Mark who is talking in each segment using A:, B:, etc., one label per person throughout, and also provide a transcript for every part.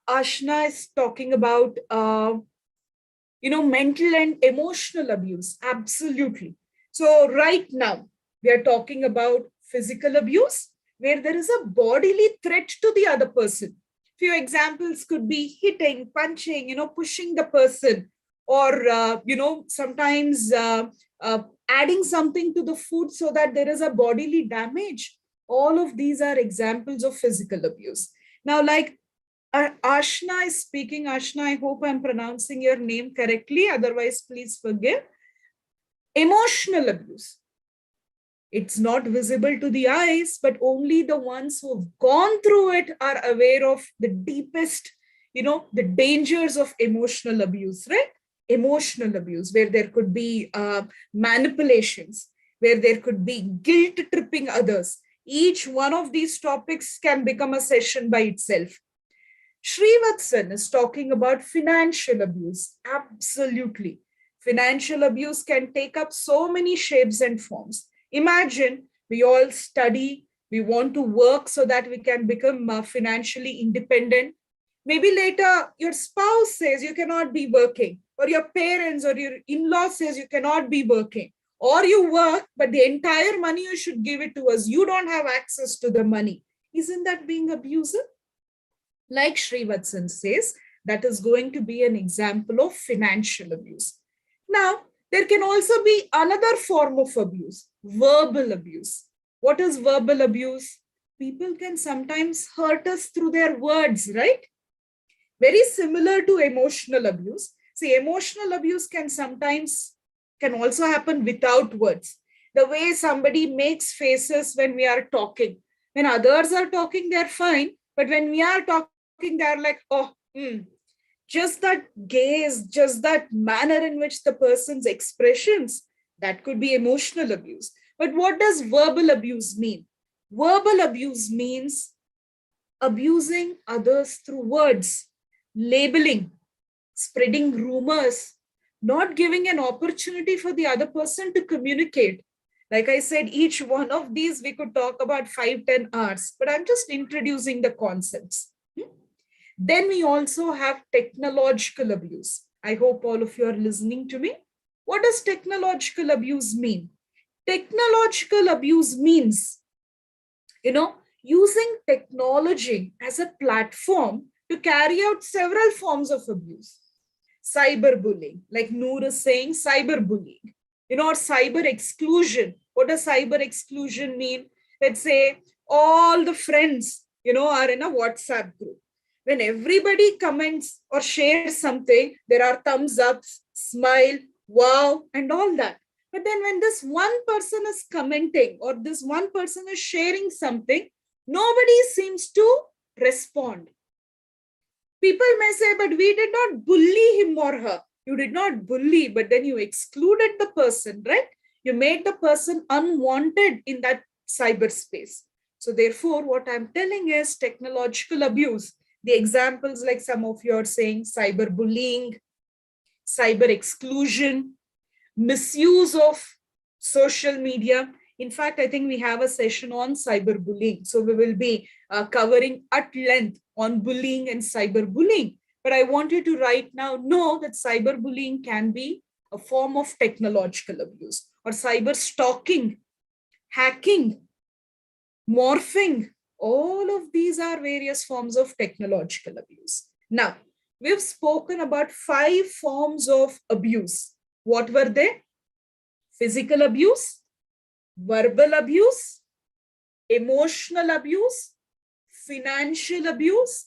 A: Ashna is talking about, mental and emotional abuse. Absolutely. So right now, we are talking about physical abuse, where there is a bodily threat to the other person. Few examples could be hitting, punching, pushing the person, or, sometimes adding something to the food so that there is a bodily damage. All of these are examples of physical abuse. Now, like Ashna is speaking. Ashna, I hope I'm pronouncing your name correctly. Otherwise, please forgive. Emotional abuse. It's not visible to the eyes, but only the ones who have gone through it are aware of the deepest, the dangers of emotional abuse, right? Emotional abuse, where there could be manipulations, where there could be guilt tripping others. Each one of these topics can become a session by itself. Srivatsan is talking about financial abuse. Absolutely. Financial abuse can take up so many shapes and forms. Imagine we all study, we want to work so that we can become financially independent. Maybe later your spouse says you cannot be working, or your parents or your in-law says you cannot be working, or you work, but the entire money you should give it to us. You don't have access to the money. Isn't that being abusive? Like Srivatsan says, that is going to be an example of financial abuse. Now, there can also be another form of abuse, verbal abuse. What is verbal abuse? People can sometimes hurt us through their words, right? Very similar to emotional abuse. See, emotional abuse can also happen without words. The way somebody makes faces when we are talking. When others are talking, they're fine. But when we are talking, they're like, oh, just that gaze, just that manner in which the person's expressions, that could be emotional abuse. But what does verbal abuse mean? Verbal abuse means abusing others through words, labeling, spreading rumors, not giving an opportunity for the other person to communicate. Like I said, each one of these we could talk about 5-10 hours, but I'm just introducing the concepts. Then we also have technological abuse. I hope all of you are listening to me. What does technological abuse mean? Technological abuse means, using technology as a platform to carry out several forms of abuse. Cyberbullying, like Noor is saying, cyberbullying, or cyber exclusion. What does cyber exclusion mean? Let's say all the friends, are in a WhatsApp group. When everybody comments or shares something, there are thumbs ups, smile, wow, and all that. But then when this one person is commenting or this one person is sharing something, nobody seems to respond. People may say, but we did not bully him or her. You did not bully, but then you excluded the person, right? You made the person unwanted in that cyberspace. So therefore, what I'm telling is technological abuse. The examples like some of you are saying, cyberbullying, cyber exclusion, misuse of social media. In fact, I think we have a session on cyberbullying. So we will be covering at length on bullying and cyberbullying. But I want you to right now know that cyberbullying can be a form of technological abuse, or cyber stalking, hacking, morphing. All of these are various forms of technological abuse. Now, we've spoken about 5 forms of abuse. What were they? Physical abuse, verbal abuse, emotional abuse, financial abuse,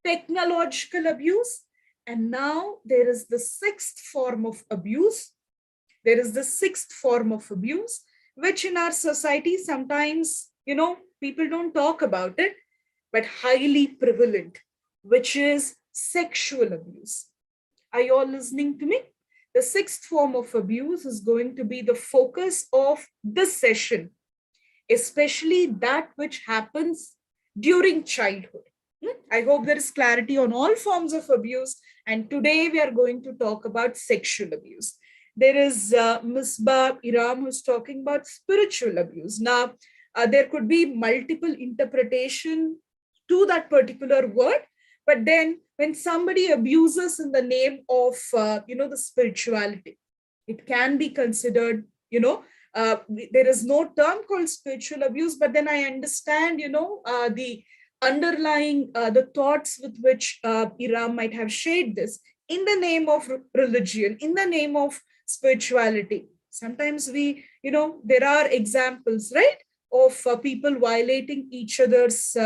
A: technological abuse, and now there is the 6th form of abuse. There is the 6th form of abuse, which in our society sometimes, people don't talk about it, but highly prevalent, which is sexual abuse. Are you all listening to me? The 6th form of abuse is going to be the focus of this session, especially that which happens during childhood. I hope there is clarity on all forms of abuse. And today we are going to talk about sexual abuse. There is Misbah Iram who's talking about spiritual abuse. Now, there could be multiple interpretation to that particular word, But then when somebody abuses in the name of, the spirituality, it can be considered, there is no term called spiritual abuse, but then I understand, the underlying, the thoughts with which Iram might have shared this in the name of religion, in the name of spirituality. Sometimes there are examples, right, of people violating each other's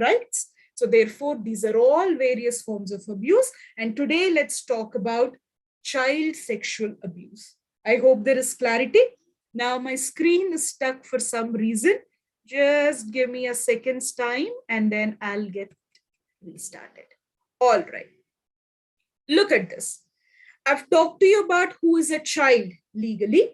A: rights. So therefore, these are all various forms of abuse. And today, let's talk about child sexual abuse. I hope there is clarity. Now my screen is stuck for some reason. Just give me a second's time and then I'll get restarted. All right. Look at this. I've talked to you about who is a child legally.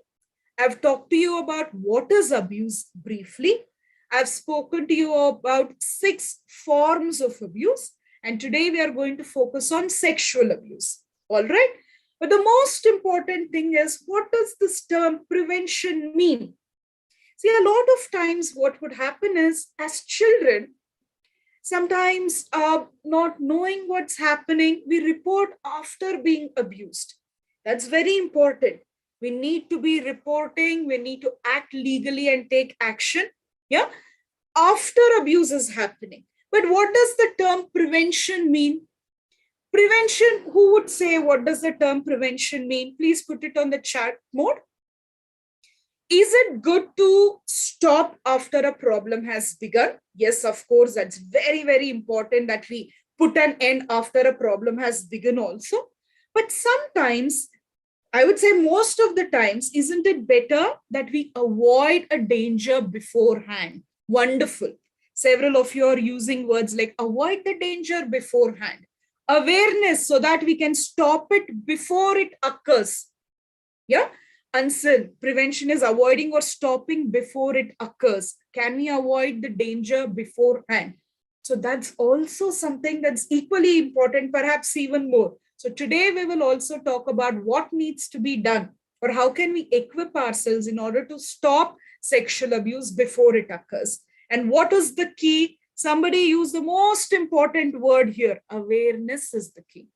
A: I've talked to you about what is abuse briefly. I've spoken to you about 6 forms of abuse. And today we are going to focus on sexual abuse. All right. But the most important thing is, what does this term prevention mean? See, a lot of times what would happen is, as children, sometimes not knowing what's happening, we report after being abused. That's very important. We need to be reporting, we need to act legally and take action, yeah, after abuse is happening. But what does the term prevention mean? Prevention, who would say what does the term prevention mean? Please put it on the chat mode. Is it good to stop after a problem has begun? Yes, of course, that's very, very important that we put an end after a problem has begun also. But sometimes, I would say most of the times, isn't it better that we avoid a danger beforehand? Wonderful. Several of you are using words like avoid the danger beforehand. Awareness, so that we can stop it before it occurs. Yeah. Ansil, prevention is avoiding or stopping before it occurs. Can we avoid the danger beforehand? So that's also something that's equally important, perhaps even more. So today we will also talk about what needs to be done, or how can we equip ourselves in order to stop sexual abuse before it occurs. And what is the key? Somebody used the most important word here. Awareness is the key.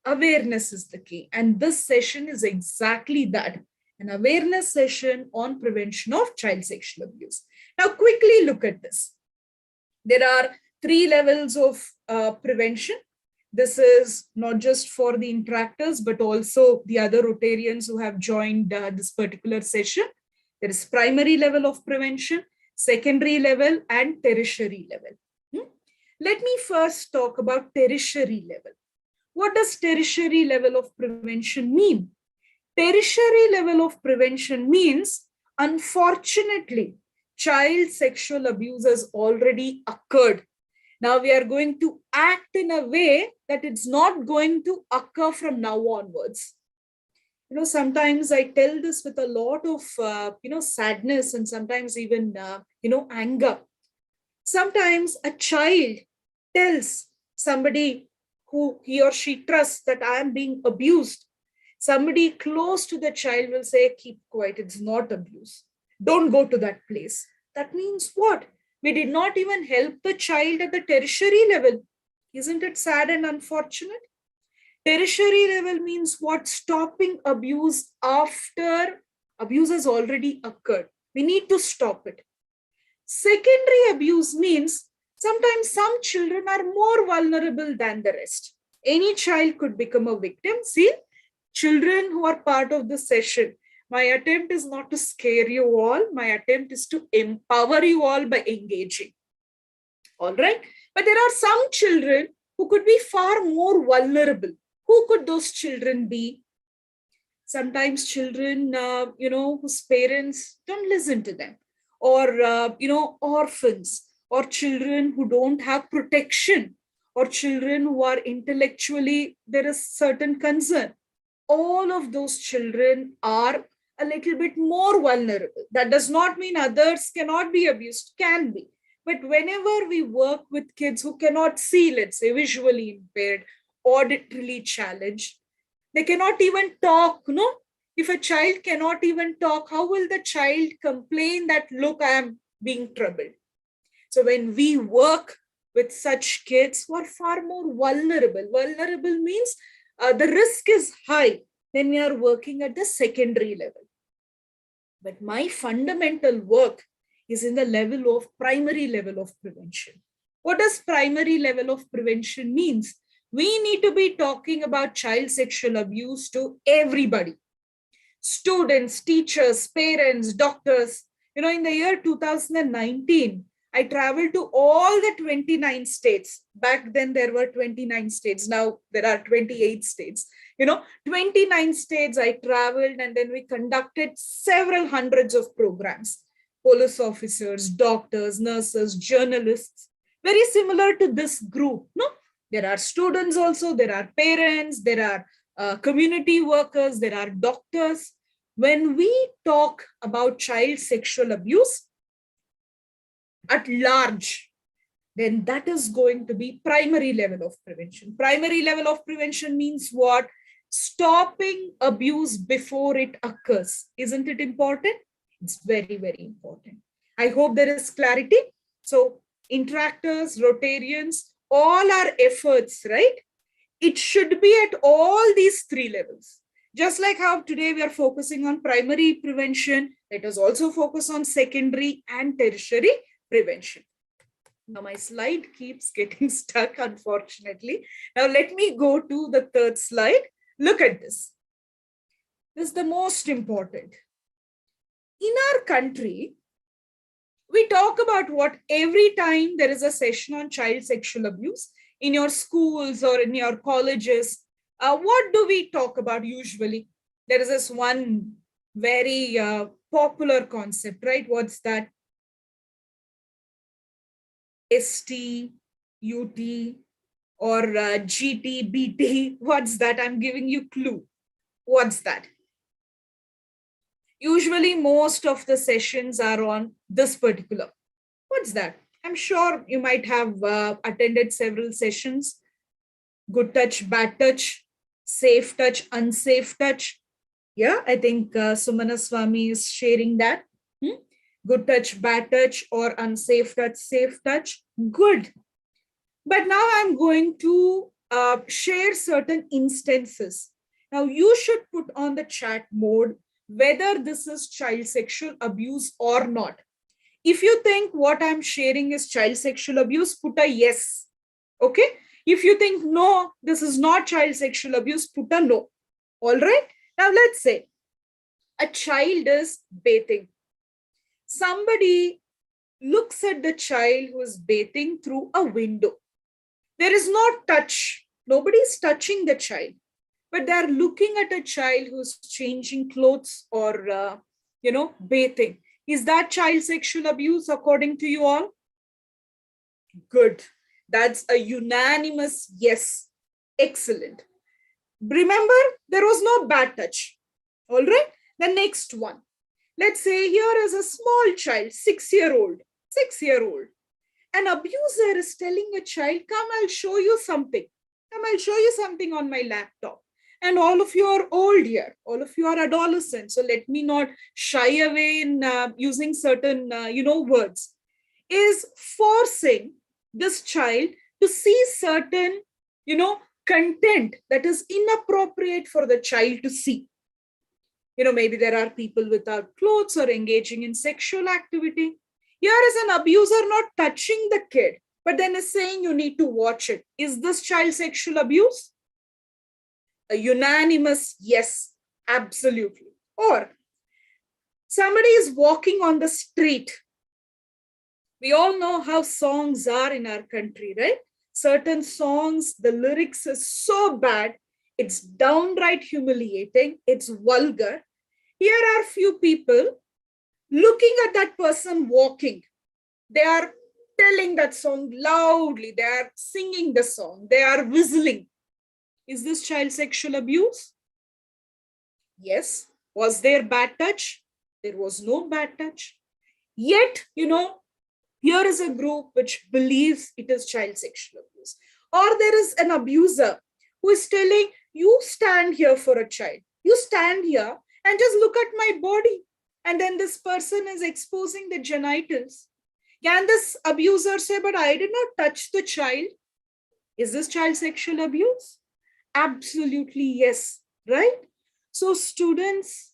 A: Awareness is the key. And this session is exactly that, an awareness session on prevention of child sexual abuse. Now, quickly look at this. There are 3 levels of prevention. This is not just for the interactors, but also the other Rotarians who have joined this particular session. There is primary level of prevention, secondary level, and tertiary level. Let me first talk about tertiary level. What does tertiary level of prevention mean? Tertiary level of prevention means, unfortunately, child sexual abuse has already occurred. Now we are going to act in a way that it's not going to occur from now onwards. Sometimes I tell this with a lot of, sadness and sometimes even, anger. Sometimes a child tells somebody who he or she trusts that I am being abused. Somebody close to the child will say, keep quiet, it's not abuse. Don't go to that place. That means what? We did not even help the child at the tertiary level. Isn't it sad and unfortunate? Tertiary level means what? Stopping abuse after abuse has already occurred. We need to stop it. Secondary abuse means sometimes some children are more vulnerable than the rest. Any child could become a victim. See, children who are part of the session, my attempt is not to scare you all. My attempt is to empower you all by engaging. All right. But there are some children who could be far more vulnerable. Who could those children be? Sometimes children, whose parents don't listen to them, or, orphans, or children who don't have protection, or children who are intellectually, there is certain concern. All of those children are a little bit more vulnerable. That does not mean others cannot be abused, can be. But whenever we work with kids who cannot see, let's say visually impaired, auditorily challenged, they cannot even talk, no? If a child cannot even talk, how will the child complain that, look, I am being troubled? So when we work with such kids who are far more vulnerable. Vulnerable means the risk is high when we are working at the secondary level. But my fundamental work is in the level of primary level of prevention. What does primary level of prevention means? We need to be talking about child sexual abuse to everybody. Students, teachers, parents, doctors. In the year 2019, I traveled to all the 29 states. Back then, there were 29 states. Now there are 28 states. 29 states I traveled, and then we conducted several hundreds of programs. Police officers, doctors, nurses, journalists, very similar to this group. No, there are students also, there are parents, there are community workers, there are doctors. When we talk about child sexual abuse at large, then that is going to be primary level of prevention. Primary level of prevention means what? Stopping abuse before it occurs. Isn't it important? It's very, very important. I hope there is clarity. So interactors, Rotarians, all our efforts, right? It should be at all these three levels. Just like how today we are focusing on primary prevention, let us also focus on secondary and tertiary prevention. Now my slide keeps getting stuck, unfortunately. Now let me go to the third slide. Look at this. This is the most important. In our country, we talk about what every time there is a session on child sexual abuse in your schools or in your colleges. What do we talk about usually? There is this one very popular concept, right? What's that? ST, UT, or GT, BT. What's that? I'm giving you clue. What's that? Usually, most of the sessions are on this particular. What's that? I'm sure you might have attended several sessions. Good touch, bad touch, safe touch, unsafe touch. Yeah, I think Sumana Swami is sharing that. Good touch, bad touch, or unsafe touch, safe touch. Good. But now I'm going to share certain instances. Now you should put on the chat mode whether this is child sexual abuse or not. If you think what I'm sharing is child sexual abuse, put a yes. Okay. If you think no, this is not child sexual abuse, put a no. All right. Now let's say a child is bathing. Somebody looks at the child who is bathing through a window. There is no touch. Nobody is touching the child, but they are looking at a child who's changing clothes or, bathing. Is that child sexual abuse according to you all? Good. That's a unanimous yes. Excellent. Remember, there was no bad touch. All right. The next one. Let's say here is a small child, 6-year-old. An abuser is telling a child, come, I'll show you something. Come, I'll show you something on my laptop. And all of you are old here. All of you are adolescents. So let me not shy away in using certain, words. Is forcing this child to see certain, content that is inappropriate for the child to see. Maybe there are people without clothes or engaging in sexual activity. Here is an abuser not touching the kid, but then is saying you need to watch it. Is this child sexual abuse? A unanimous yes, absolutely. Or somebody is walking on the street. We all know how songs are in our country, right? Certain songs, the lyrics is so bad, it's downright humiliating, it's vulgar. Here are few people looking at that person walking. They are telling that song loudly, they are singing the song, they are whistling. Is this child sexual abuse? Yes. Was there bad touch? There was no bad touch. Yet, here is a group which believes it is child sexual abuse. Or there is an abuser who is telling, you stand here for a child. You stand here and just look at my body. And then this person is exposing the genitals. Can this abuser say, but I did not touch the child? Is this child sexual abuse? Absolutely yes, right? So students,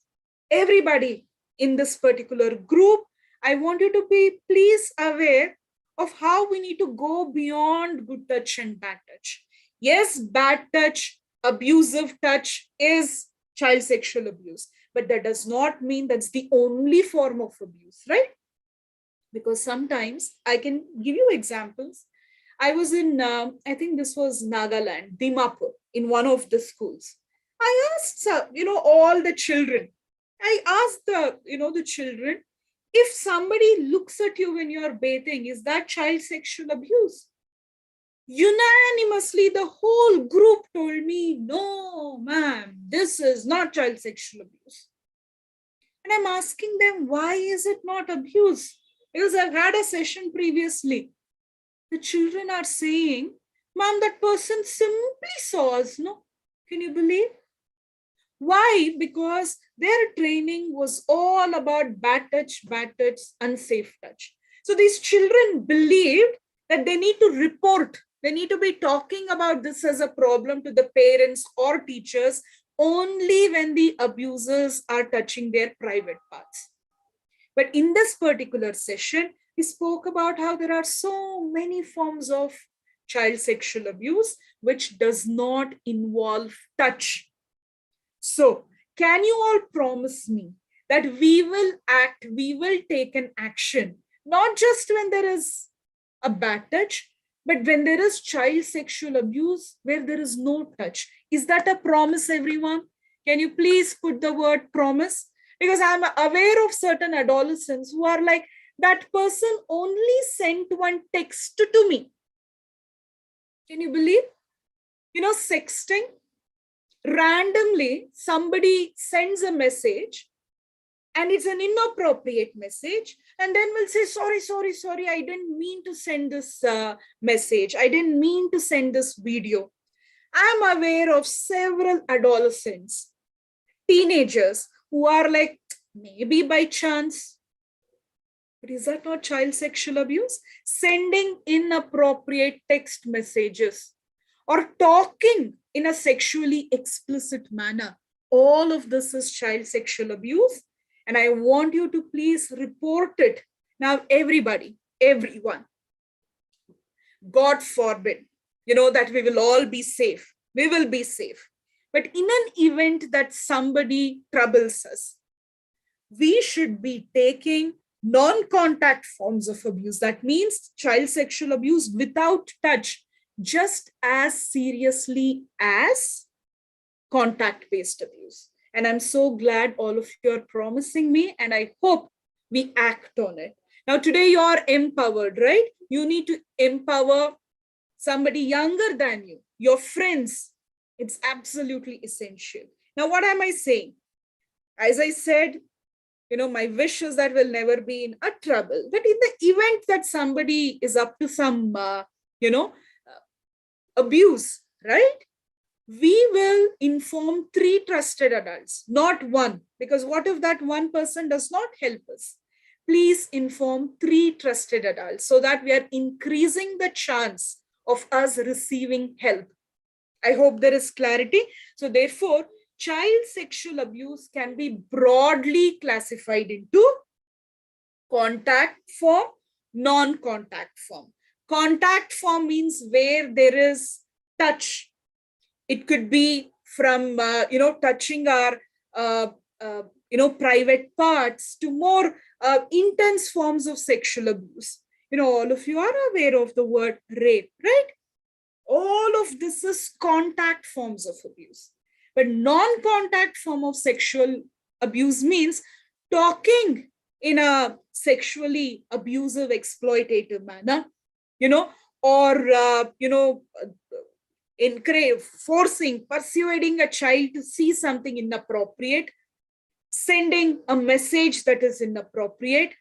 A: everybody in this particular group, I want you to be please aware of how we need to go beyond good touch and bad touch. Yes, bad touch, abusive touch is child sexual abuse, but that does not mean that's the only form of abuse, right? Because sometimes I can give you examples. I was in, I think this was Nagaland, Dimapur, in one of the schools. I asked, all the children. I asked the children, if somebody looks at you when you're bathing, is that child sexual abuse? Unanimously, the whole group told me, no, ma'am, this is not child sexual abuse. And I'm asking them, why is it not abuse? Because I've had a session previously. The children are saying, ma'am, that person simply saw us, no? Can you believe? Why? Because their training was all about bad touch, unsafe touch. So these children believed that they need to report, they need to be talking about this as a problem to the parents or teachers only when the abusers are touching their private parts. But in this particular session, we spoke about how there are so many forms of child sexual abuse which does not involve touch. So, can you all promise me that we will take an action, not just when there is a bad touch, but when there is child sexual abuse where there is no touch? Is that a promise, everyone? Can you please put the word promise? Because I'm aware of certain adolescents who are like, that person only sent one text to me. Can you believe? Sexting. Randomly, somebody sends a message and it's an inappropriate message. And then we'll say, sorry, I didn't mean to send this message. I didn't mean to send this video. I'm aware of several adolescents, teenagers who are like, maybe by chance. But is that not child sexual abuse? Sending inappropriate text messages or talking in a sexually explicit manner. All of this is child sexual abuse. And I want you to please report it. Now, everybody, everyone, God forbid, that we will all be safe. We will be safe. But in an event that somebody troubles us, we should be taking non-contact forms of abuse. That means child sexual abuse without touch, just as seriously as contact-based abuse. And I'm so glad all of you are promising me, and I hope we act on it. Now, today you are empowered, right? You need to empower somebody younger than you, your friends. It's absolutely essential. Now, what am I saying? As I said, my wish is that we'll never be in a trouble. But in the event that somebody is up to some, abuse, right? We will inform 3 trusted adults, not one, because what if that one person does not help us? Please inform 3 trusted adults so that we are increasing the chance of us receiving help. I hope there is clarity. So therefore, child sexual abuse can be broadly classified into contact form, non-contact form. Contact form means where there is touch. It could be from, touching our, private parts to more intense forms of sexual abuse. All of you are aware of the word rape, right? All of this is contact forms of abuse. But non-contact form of sexual abuse means talking in a sexually abusive, exploitative manner, or, forcing, persuading a child to see something inappropriate, sending a message that is inappropriate.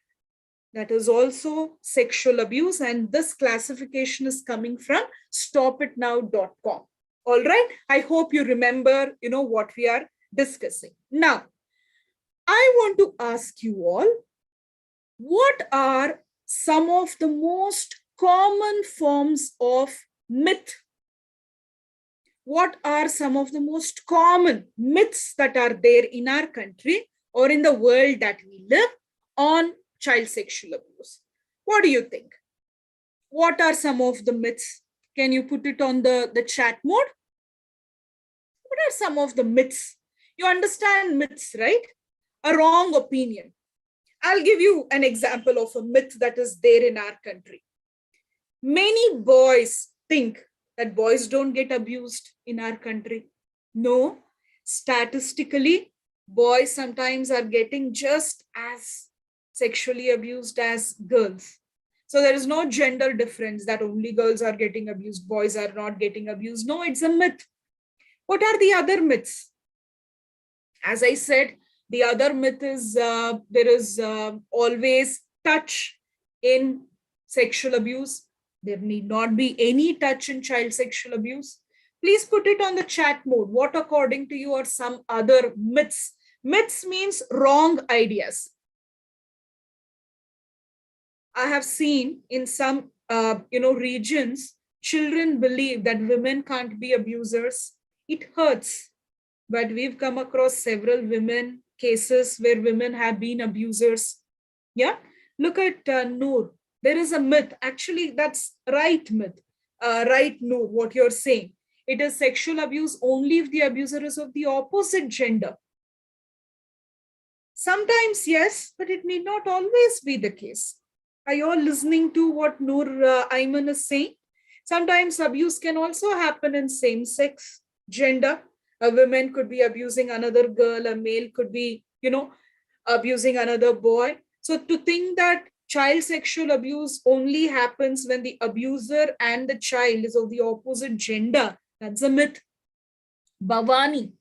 A: That is also sexual abuse. And this classification is coming from stopitnow.com. All right. I hope you remember, what we are discussing. Now, I want to ask you all, what are some of the most common forms of myth. What are some of the most common myths that are there in our country or in the world that we live on child sexual abuse? What do you think? What are some of the myths? Can you put it on the chat mode? What are some of the myths? You understand myths, right? A wrong opinion. I'll give you an example of a myth that is there in our country. Many boys think that boys don't get abused in our country. No, statistically, boys sometimes are getting just as sexually abused as girls. So there is no gender difference that only girls are getting abused, boys are not getting abused. No, it's a myth. What are the other myths? As I said, the other myth is there is always touch in sexual abuse. There need not be any touch in child sexual abuse. Please put it on the chat mode. What according to you are some other myths? Myths means wrong ideas. I have seen in some regions, children believe that women can't be abusers. It hurts. But we've come across several women cases where women have been abusers. Yeah. Look at Noor. There is a myth. Actually, that's right myth. Right, Noor, what you're saying. It is sexual abuse only if the abuser is of the opposite gender. Sometimes, yes, but it need not always be the case. Are you all listening to what Noor Ayman is saying? Sometimes abuse can also happen in same-sex gender. A woman could be abusing another girl, a male could be, abusing another boy. So to think that child sexual abuse only happens when the abuser and the child is of the opposite gender, that's a myth. Bhavani.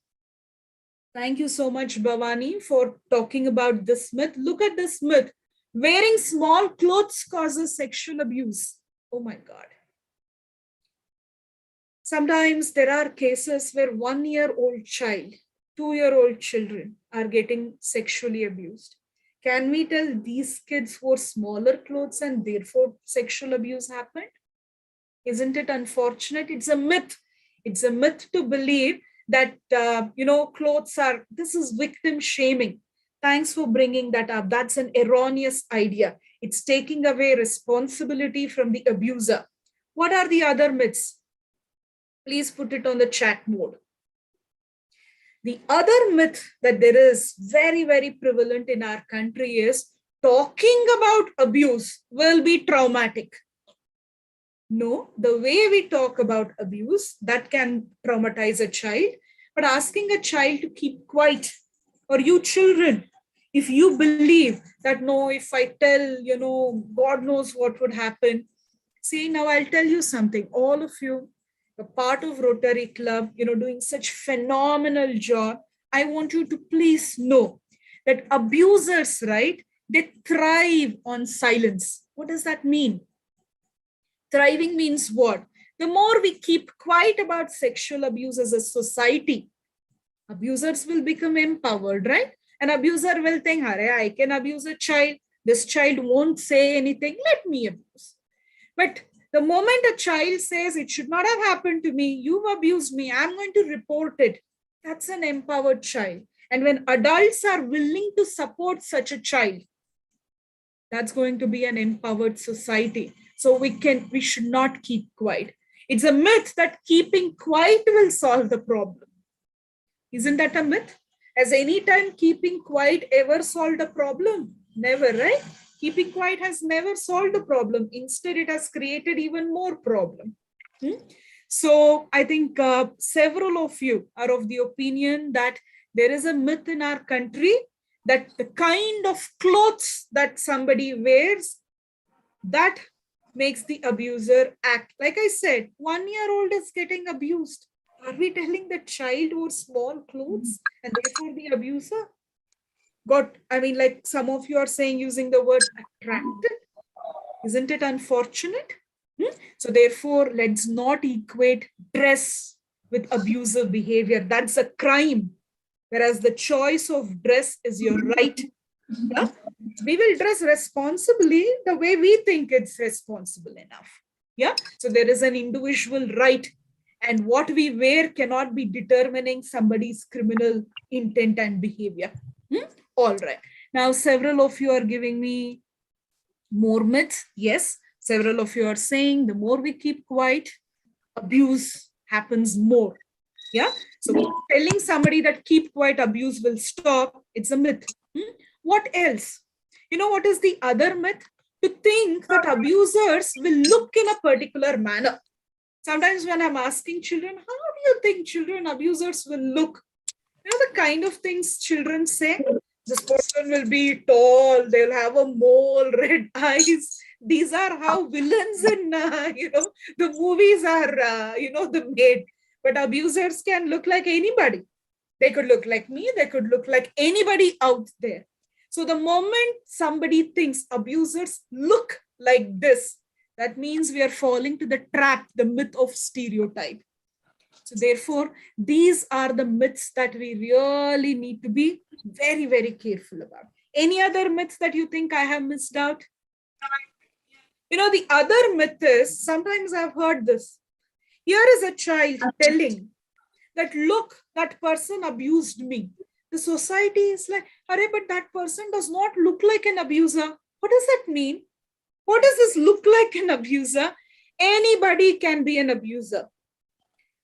A: Thank you so much, Bhavani, for talking about this myth. Look at this myth. Wearing small clothes causes sexual abuse. Oh my God. Sometimes there are cases where 1-year-old child, 2-year-old children are getting sexually abused. Can we tell these kids wore smaller clothes and therefore sexual abuse happened? Isn't it unfortunate? It's a myth. It's a myth to believe that, clothes are, this is victim shaming. Thanks for bringing that up. That's an erroneous idea. It's taking away responsibility from the abuser. What are the other myths? Please put it on the chat mode. The other myth that there is very, very prevalent in our country is talking about abuse will be traumatic. No, the way we talk about abuse, that can traumatize a child, but asking a child to keep quiet, or you children, if you believe that, no, if I tell, God knows what would happen. See, now I'll tell you something, all of you, a part of Rotary Club, doing such phenomenal job. I want you to please know that abusers, right, they thrive on silence. What does that mean? Thriving means what? The more we keep quiet about sexual abuse as a society, abusers will become empowered, right? An abuser will think, I can abuse a child. This child won't say anything. Let me abuse. But the moment a child says, it should not have happened to me, you've abused me, I'm going to report it. That's an empowered child. And when adults are willing to support such a child, that's going to be an empowered society. So we should not keep quiet. It's a myth that keeping quiet will solve the problem. Isn't that a myth? Has any time keeping quiet ever solved a problem? Never, right? Keeping quiet has never solved the problem. Instead, it has created even more problem. So I think several of you are of the opinion that there is a myth in our country that the kind of clothes that somebody wears, that makes the abuser act. Like I said, 1-year-old is getting abused. Are we telling the child wore small clothes and therefore the abuser like some of you are saying using the word attracted? Isn't it unfortunate? So therefore, let's not equate dress with abusive behavior. That's a crime. Whereas the choice of dress is your right. Yeah? We will dress responsibly the way we think it's responsible enough. Yeah. So there is an individual right, and what we wear cannot be determining somebody's criminal intent and behavior. All right. Now, several of you are giving me more myths. Yes. Several of you are saying the more we keep quiet, abuse happens more. Yeah. So telling somebody that keep quiet, abuse will stop, it's a myth. What else? You know what is the other myth? To think that abusers will look in a particular manner. Sometimes when I'm asking children, how do you think children abusers will look? You know the kind of things children say? This person will be tall, they'll have a mole, red eyes. These are how villains in, the movies are, the made. But abusers can look like anybody. They could look like me, they could look like anybody out there. So the moment somebody thinks abusers look like this, that means we are falling to the trap, the myth of stereotype. So therefore, these are the myths that we really need to be very, very careful about. Any other myths that you think I have missed out? You know, the other myth is, sometimes I've heard this. Here is a child telling that, look, that person abused me. The society is like, but that person does not look like an abuser. What does that mean? What does this look like an abuser? Anybody can be an abuser.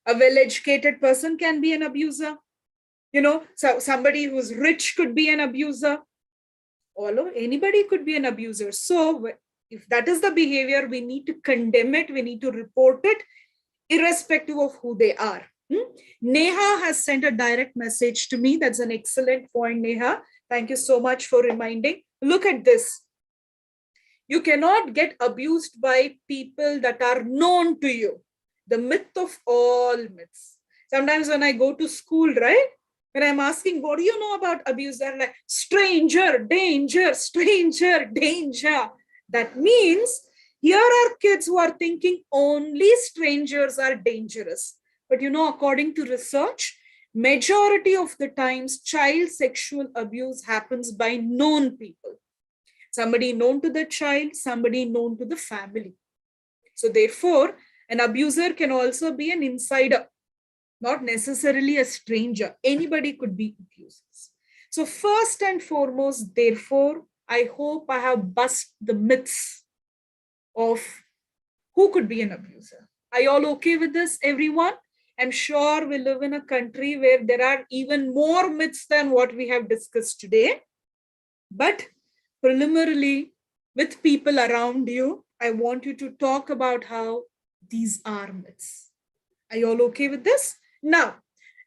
A: A well-educated person can be an abuser. You know, so somebody who's rich could be an abuser. Anybody could be an abuser. So if that is the behavior, we need to condemn it. We need to report it, irrespective of who they are. Neha has sent a direct message to me. That's an excellent point, Neha. Thank you so much for reminding. Look at this. You cannot get abused by people that are known to you. The myth of all myths. Sometimes when I go to school, right? When I'm asking, what do you know about abuse? They're like, stranger, danger, stranger, danger. That means here are kids who are thinking only strangers are dangerous. But you know, according to research, majority of the times child sexual abuse happens by known people. Somebody known to the child, somebody known to the family. So therefore, an abuser can also be an insider, not necessarily a stranger. Anybody could be abusers. So first and foremost, therefore, I hope I have bust the myths of who could be an abuser. Are you all okay with this, everyone? I'm sure we live in a country where there are even more myths than what we have discussed today. But preliminarily, with people around you, I want you to talk about how these are myths. Are you all okay with this? Now,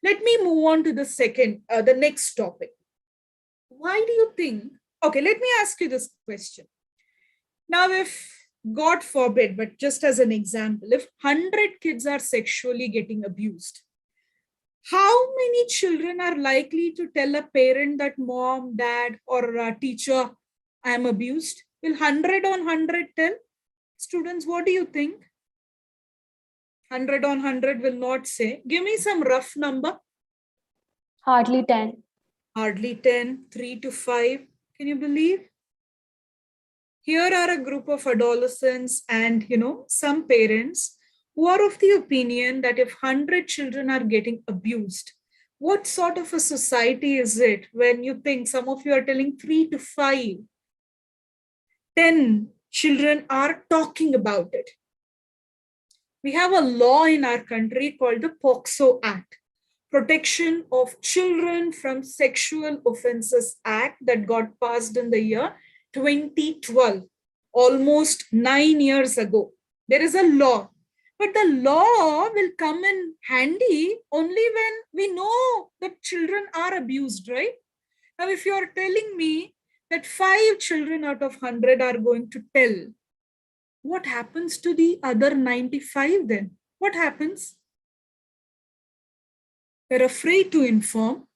A: let me move on to the next topic. Why do you think? Okay, let me ask you this question. Now, if God forbid, but just as an example, if 100 kids are sexually getting abused, how many children are likely to tell a parent that mom, dad, or a teacher, I am abused? Will 100 on 100 tell? Students, what do you think? 100 on 100 will not say. Give me some rough number.
B: Hardly 10.
A: Hardly 10, 3 to 5. Can you believe? Here are a group of adolescents and, some parents who are of the opinion that if 100 children are getting abused, what sort of a society is it when you think some of you are telling 3 to 5, 10 children are talking about it? We have a law in our country called the POCSO Act, Protection of Children from Sexual Offences Act, that got passed in the year 2012, almost 9 years ago. There is a law, but the law will come in handy only when we know that children are abused, right? Now, if you are telling me that 5 children out of 100 are going to tell, what happens to the other 95 then? What happens? They're afraid to inform.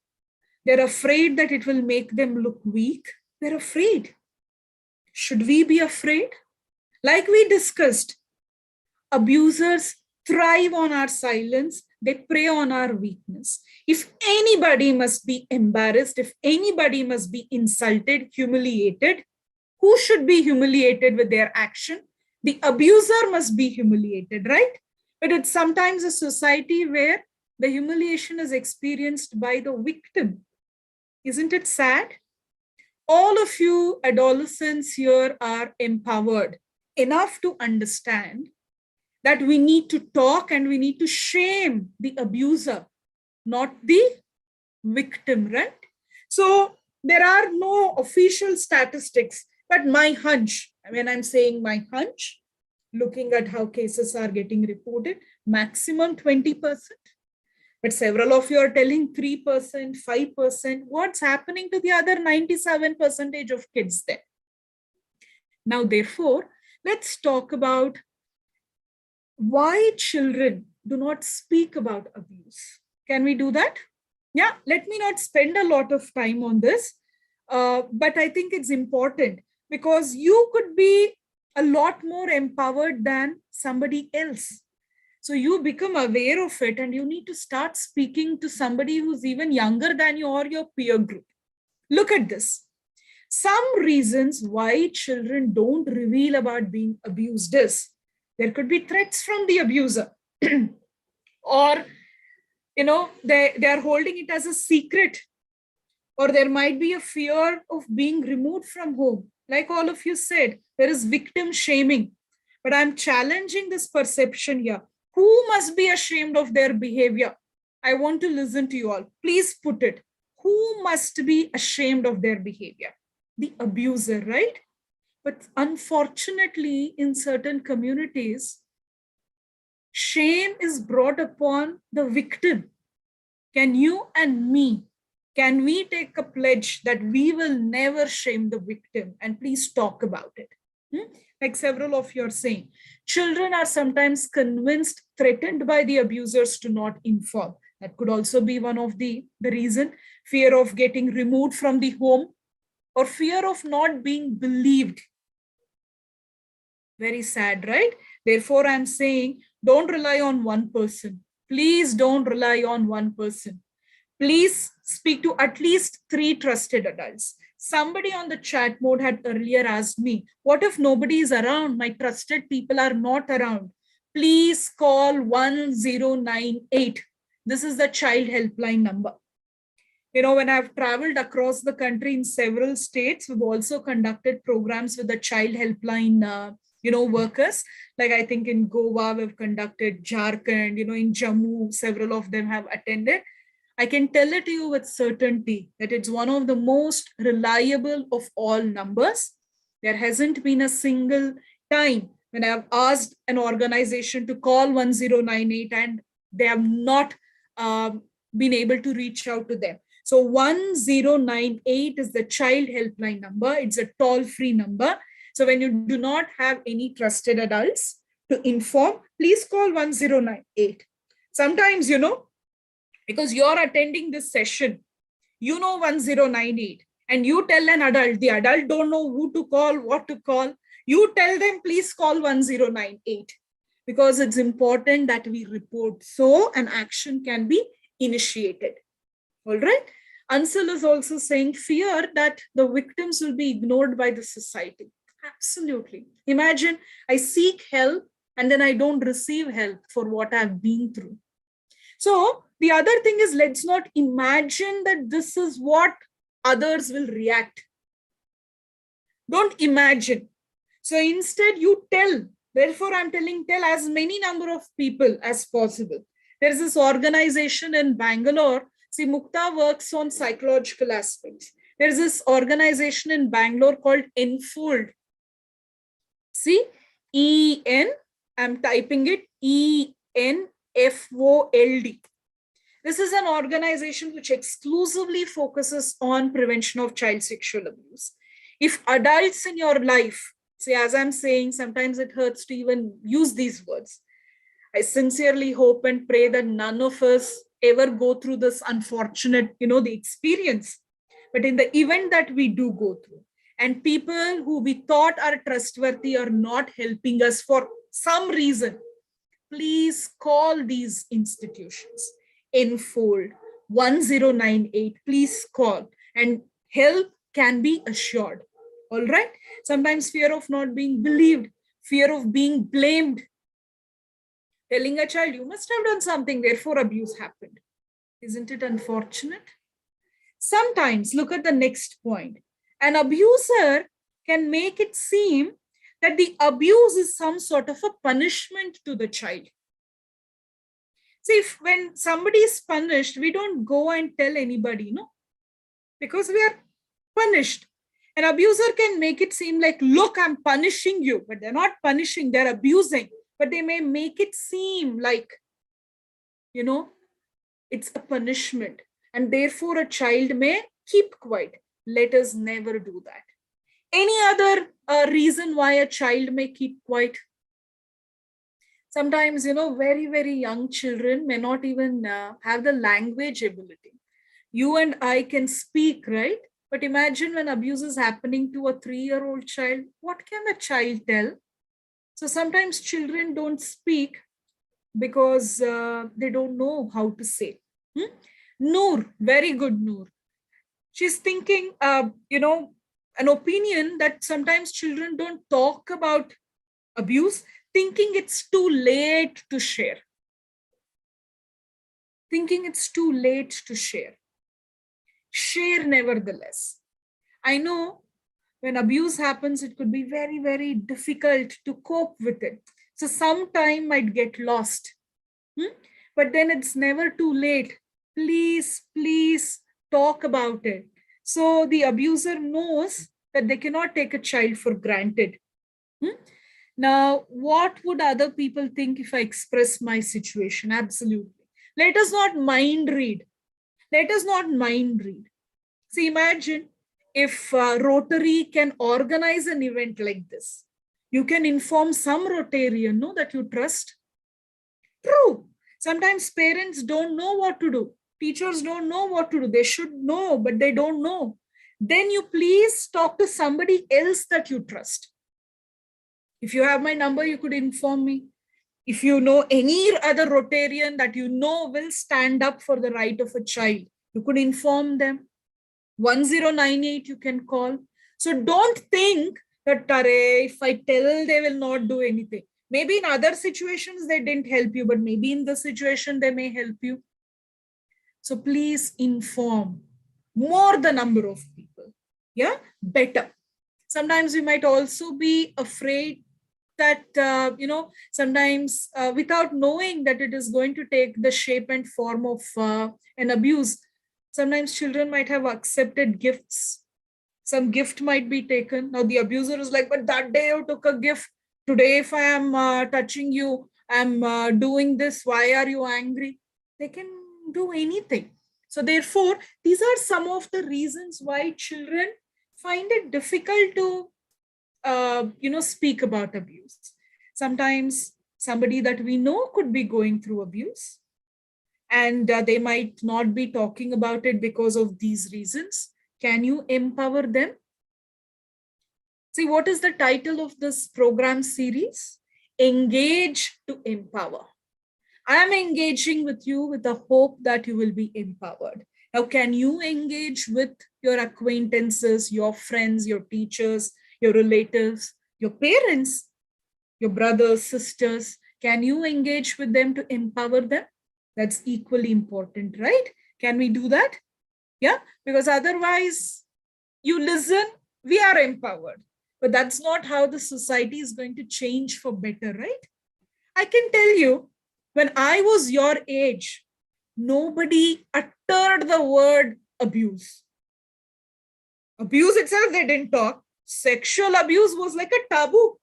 A: They're afraid that it will make them look weak. They're afraid. Should we be afraid? Like we discussed, abusers thrive on our silence. they prey on our weakness. If anybody must be embarrassed, if anybody must be insulted, humiliated, who should be humiliated with their action? The abuser must be humiliated, right? But it's sometimes a society where the humiliation is experienced by the victim. Isn't it sad? All of you adolescents here are empowered enough to understand that we need to talk and we need to shame the abuser, not the victim, right? So there are no official statistics, but my hunch, when I'm saying my hunch, looking at how cases are getting reported, maximum 20%. But several of you are telling 3%, 5%. What's happening to the other 97% of kids there? Now, therefore, let's talk about why children do not speak about abuse. Can we do that? Yeah, let me not spend a lot of time on this, but I think it's important because you could be a lot more empowered than somebody else. So you become aware of it and you need to start speaking to somebody who's even younger than you or your peer group. Look at this. Some reasons why children don't reveal about being abused is there could be threats from the abuser or they are holding it as a secret, or there might be a fear of being removed from home. Like all of you said, there is victim shaming, but I'm challenging this perception here. Who must be ashamed of their behavior? I want to listen to you all. Please put it. Who must be ashamed of their behavior? The abuser, right? But unfortunately, in certain communities, shame is brought upon the victim. Can you and me, can we take a pledge that we will never shame the victim and please talk about it? Like several of you are saying, children are sometimes convinced, threatened by the abusers to not inform. That could also be one of the reason. Fear of getting removed from the home or fear of not being believed. Very sad, right? Therefore, I'm saying don't rely on one person. Please don't rely on one person. Please speak to at least 3 trusted adults. Somebody on the chat mode had earlier asked me, what if nobody is around? My trusted people are not around. Please call 1098. This is the child helpline number. When I've traveled across the country in several states, we've also conducted programs with the child helpline, workers. Like I think in Goa, we've conducted Jharkhand, in Jammu, several of them have attended. I can tell it to you with certainty that it's one of the most reliable of all numbers. There hasn't been a single time when I've asked an organization to call 1098 and they have not been able to reach out to them. So 1098 is the child helpline number. It's a toll-free number. So when you do not have any trusted adults to inform, please call 1098. Sometimes, because you're attending this session, 1098, and you tell an adult, the adult don't know who to call, what to call. You tell them, please call 1098, because it's important that we report so an action can be initiated. All right. Ansel is also saying fear that the victims will be ignored by the society. Absolutely. Imagine I seek help and then I don't receive help for what I've been through. So the other thing is, let's not imagine that this is what others will react. Don't imagine. So instead you tell. Therefore, I'm telling, tell as many number of people as possible. There's this organization in Bangalore. See, Mukta works on psychological aspects. There's this organization in Bangalore called Enfold. See, E-N, I'm typing it, E-N-F-O-L-D. This is an organization which exclusively focuses on prevention of child sexual abuse. If adults in your life, see, as I'm saying, sometimes it hurts to even use these words. I sincerely hope and pray that none of us ever go through this unfortunate, the experience. But in the event that we do go through, and people who we thought are trustworthy are not helping us for some reason, please call these institutions. Enfold 1098, please call, and help can be assured. All right. Sometimes fear of not being believed, fear of being blamed. Telling a child, you must have done something, therefore abuse happened. Isn't it unfortunate? Sometimes, look at the next point. An abuser can make it seem that the abuse is some sort of a punishment to the child. See, if when somebody is punished, we don't go and tell anybody, no? Because we are punished. An abuser can make it seem like, look, I'm punishing you, but they're not punishing, they're abusing. But they may make it seem like, it's a punishment. And therefore, a child may keep quiet. Let us never do that. Any other reason why a child may keep quiet? Sometimes, very, very young children may not even have the language ability. You and I can speak, right? But imagine when abuse is happening to a 3-year-old child, what can a child tell? So sometimes children don't speak because they don't know how to say. Noor, very good, Noor. She's thinking, an opinion that sometimes children don't talk about abuse, thinking it's too late to share. Thinking it's too late to share. Share nevertheless. I know when abuse happens, it could be very, very difficult to cope with it. So some time might get lost. But then it's never too late. Please, please talk about it. So the abuser knows that they cannot take a child for granted. Now, what would other people think if I express my situation? Absolutely. Let us not mind read. Let us not mind read. See, imagine if Rotary can organize an event like this. You can inform some Rotarian, no, that you trust. True. Sometimes parents don't know what to do. Teachers don't know what to do. They should know, but they don't know. Then you please talk to somebody else that you trust. If you have my number, you could inform me. If you know any other Rotarian that you know will stand up for the right of a child, you could inform them. 1098 you can call. So don't think that if I tell, they will not do anything. Maybe in other situations they didn't help you, but maybe in this situation they may help you. So please inform more the number of people. Yeah, better. Sometimes we might also be afraid that, sometimes without knowing that it is going to take the shape and form of an abuse, sometimes children might have accepted gifts. Some gift might be taken. Now the abuser is like, but that day you took a gift. Today, if I am touching you, I'm doing this. Why are you angry? They can do anything. So therefore, these are some of the reasons why children find it difficult to, speak about abuse. Sometimes somebody that we know could be going through abuse, and they might not be talking about it because of these reasons. Can you empower them? See, what is the title of this program series? Engage to empower. I am engaging with you with the hope that you will be empowered. Now, can you engage with your acquaintances, your friends, your teachers, your relatives, your parents, your brothers, sisters? Can you engage with them to empower them? That's equally important, right? Can we do that? Yeah, because otherwise you listen, we are empowered. But that's not how the society is going to change for better, right? I can tell you, when I was your age, nobody uttered the word abuse. Abuse itself, they didn't talk. Sexual abuse was like a taboo.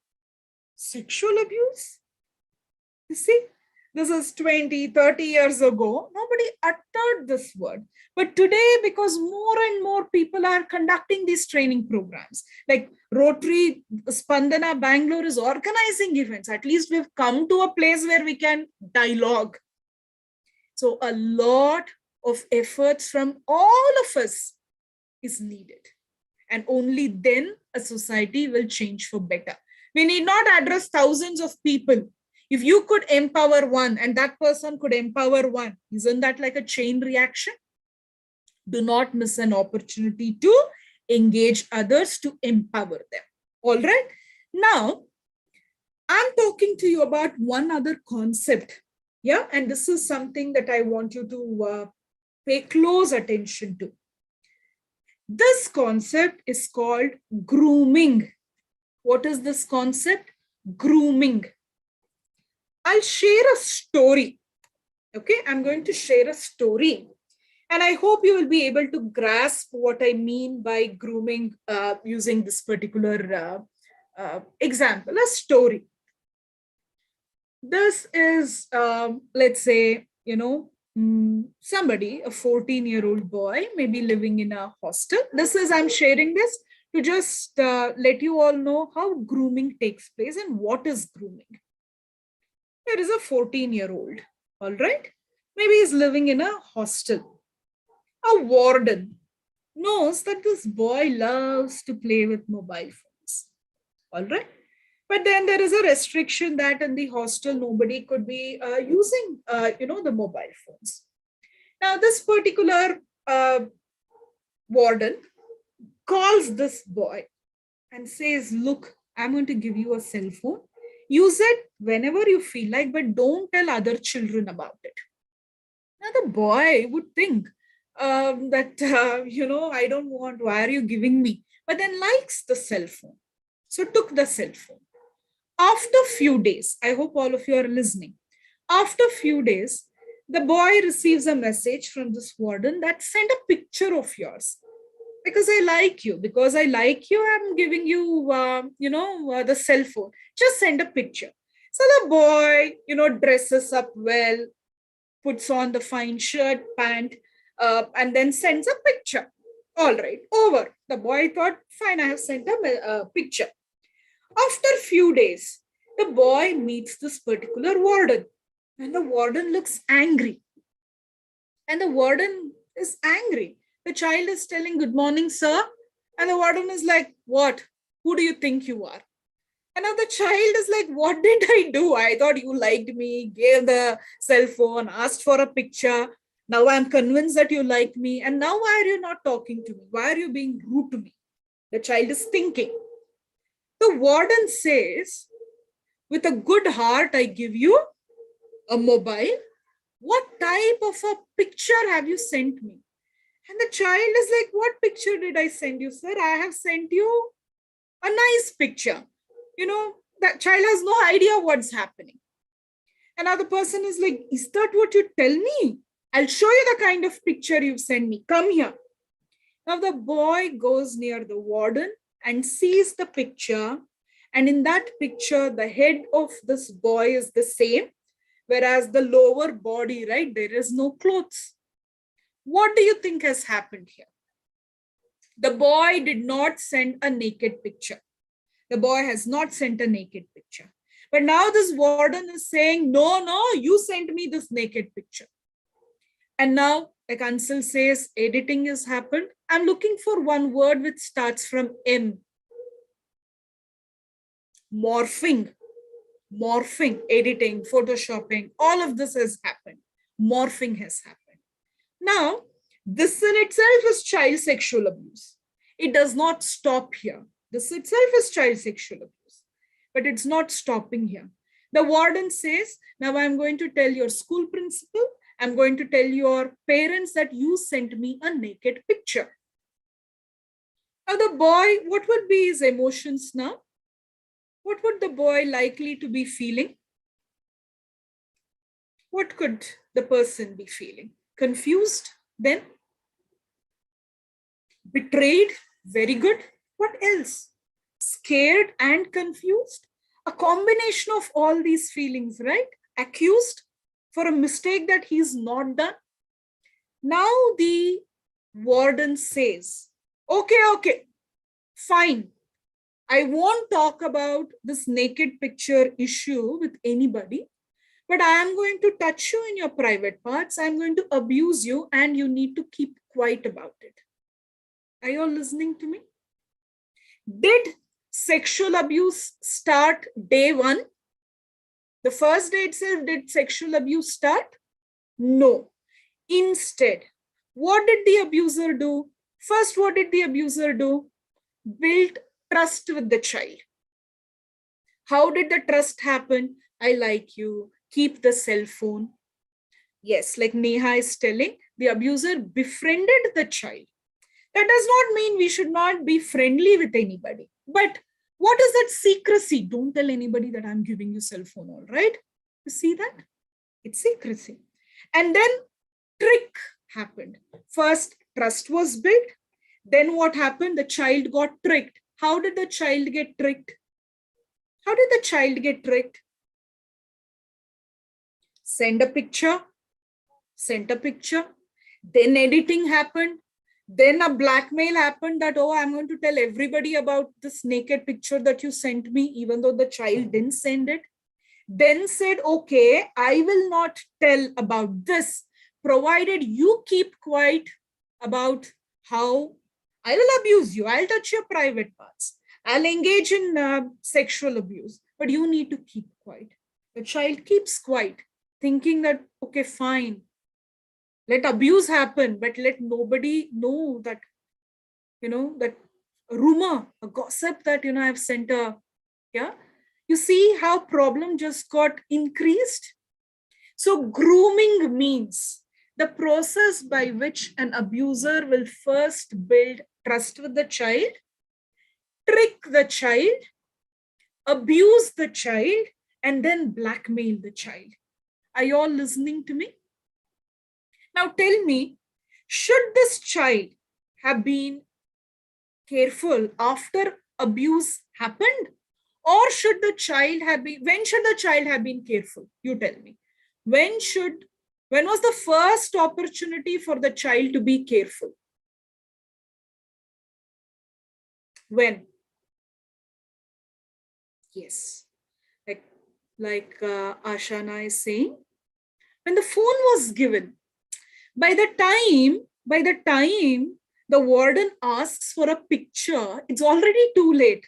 A: Sexual abuse? You see, this is 20, 30 years ago. Nobody uttered this word. But today, because more and more people are conducting these training programs, like Rotary Spandana Bangalore is organizing events. At least we've come to a place where we can dialogue. So a lot of efforts from all of us is needed. And only then a society will change for better. We need not address thousands of people. If you could empower one and that person could empower one, isn't that like a chain reaction? Do not miss an opportunity to engage others to empower them. All right. Now, I'm talking to you about one other concept. Yeah. And this is something that I want you to pay close attention to. This concept is called grooming. What is this concept? Grooming. I'll share a story. Okay, I'm going to share a story. And I hope you will be able to grasp what I mean by grooming using this particular example, a story. This is, let's say, somebody, a 14-year-old boy, maybe living in a hostel. I'm sharing this to just let you all know how grooming takes place and what is grooming. There is a 14-year-old, all right? Maybe he's living in a hostel. A warden knows that this boy loves to play with mobile phones, all right? But then there is a restriction that in the hostel, nobody could be using, the mobile phones. Now, this particular warden calls this boy and says, look, I'm going to give you a cell phone. Use it whenever you feel like, but don't tell other children about it. Now, the boy would think that, I don't want, why are you giving me? But then likes the cell phone. So took the cell phone. After a few days, I hope all of you are listening. After a few days, the boy receives a message from this warden that send a picture of yours. Because I like you. Because I like you, I'm giving you, the cell phone. Just send a picture. So the boy, dresses up well, puts on the fine shirt, pant, and then sends a picture. All right, over. The boy thought, fine, I have sent a picture. After a few days, the boy meets this particular warden, and the warden looks angry. And the warden is angry. The child is telling, good morning, sir. And the warden is like, what? Who do you think you are? And now the child is like, what did I do? I thought you liked me, gave the cell phone, asked for a picture. Now I'm convinced that you like me. And now why are you not talking to me? Why are you being rude to me? The child is thinking. The warden says, with a good heart, I give you a mobile. What type of a picture have you sent me? And the child is like, what picture did I send you, sir? I have sent you a nice picture. That child has no idea what's happening. Another person is like, is that what you tell me? I'll show you the kind of picture you've sent me. Come here. Now the boy goes near the warden and sees the picture. And in that picture, the head of this boy is the same, whereas the lower body, right, there is no clothes. What do you think has happened here? The boy did not send a naked picture. The boy has not sent a naked picture. But now this warden is saying, no, you sent me this naked picture. And now, like Ansel says, editing has happened. I'm looking for one word which starts from M. Morphing, editing, photoshopping, all of this has happened. Morphing has happened. Now, this in itself is child sexual abuse. It does not stop here. This itself is child sexual abuse, but it's not stopping here. The warden says, now I'm going to tell your school principal, I'm going to tell your parents that you sent me a naked picture. Now the boy, what would be his emotions now? What would the boy likely to be feeling? What could the person be feeling? Confused then? Betrayed? Very good. What else? Scared and confused? A combination of all these feelings, right? Accused for a mistake that he's not done. Now the warden says, okay, fine. I won't talk about this naked picture issue with anybody, but I am going to touch you in your private parts. I'm going to abuse you and you need to keep quiet about it. Are you all listening to me? Did sexual abuse start day one? The first day itself, did sexual abuse start? No. Instead, what did the abuser do? First, what did the abuser do? Build trust with the child. How did the trust happen? I like you. Keep the cell phone. Yes, like Neha is telling, the abuser befriended the child. That does not mean we should not be friendly with anybody. But what is that secrecy? Don't tell anybody that I'm giving you cell phone, all right? You see that? It's secrecy. And then trick happened. First, trust was built. Then what happened? The child got tricked. How did the child get tricked? How did the child get tricked? Send a picture. Sent a picture. Then editing happened. Then a blackmail happened that, oh, I'm going to tell everybody about this naked picture that you sent me, even though the child didn't send it. Then said, okay, I will not tell about this, provided you keep quiet about how I will abuse you. I'll touch your private parts. I'll engage in sexual abuse, but you need to keep quiet. The child keeps quiet, thinking that, okay, fine, let abuse happen, but let nobody know that, that rumor, a gossip that, I've sent a, yeah. You see how problem just got increased? So grooming means the process by which an abuser will first build trust with the child, trick the child, abuse the child, and then blackmail the child. Are you all listening to me? Now tell me, should this child have been careful after abuse happened? Or should the child have been, when should the child have been careful? You tell me. When was the first opportunity for the child to be careful? When? Yes. Like Ashana is saying, when the phone was given, by the time the warden asks for a picture, it's already too late.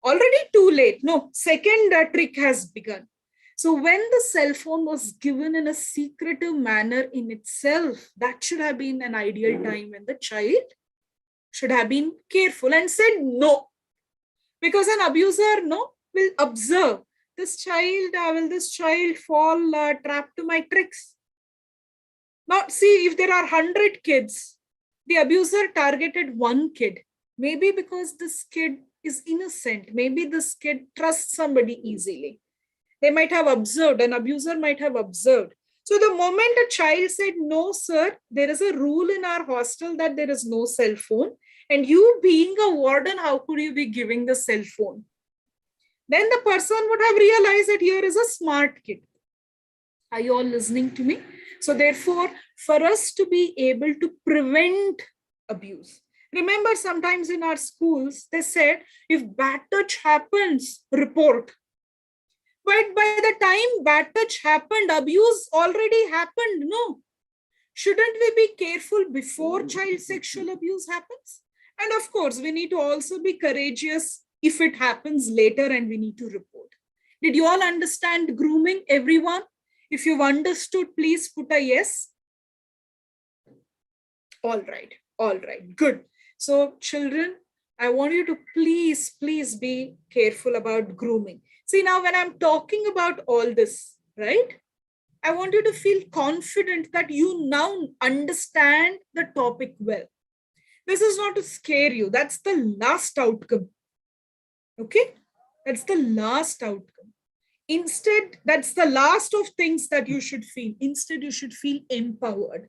A: Already too late. No, second trick has begun. So when the cell phone was given in a secretive manner in itself, that should have been an ideal time when the child should have been careful and said no. Because an abuser, will observe this child, will this child fall trapped to my tricks? Now, see, if there are 100 kids, the abuser targeted one kid. Maybe because this kid is innocent. Maybe this kid trusts somebody easily. They might have observed, an abuser might have observed. So the moment a child said, no, sir, there is a rule in our hostel that there is no cell phone. And you being a warden, how could you be giving the cell phone? Then the person would have realized that here is a smart kid. Are you all listening to me? So therefore, for us to be able to prevent abuse, remember sometimes in our schools, they said, if bad touch happens, report. But by the time bad touch happened, abuse already happened, no? Shouldn't we be careful before child sexual abuse happens? And of course, we need to also be courageous if it happens later and we need to report. Did you all understand grooming, everyone? If you've understood, please put a yes. All right, good. So children, I want you to please be careful about grooming. See, now when I'm talking about all this, right? I want you to feel confident that you now understand the topic well. This is not to scare you. That's the last outcome. Okay? That's the last outcome. Instead, that's the last of things that you should feel. Instead, you should feel empowered.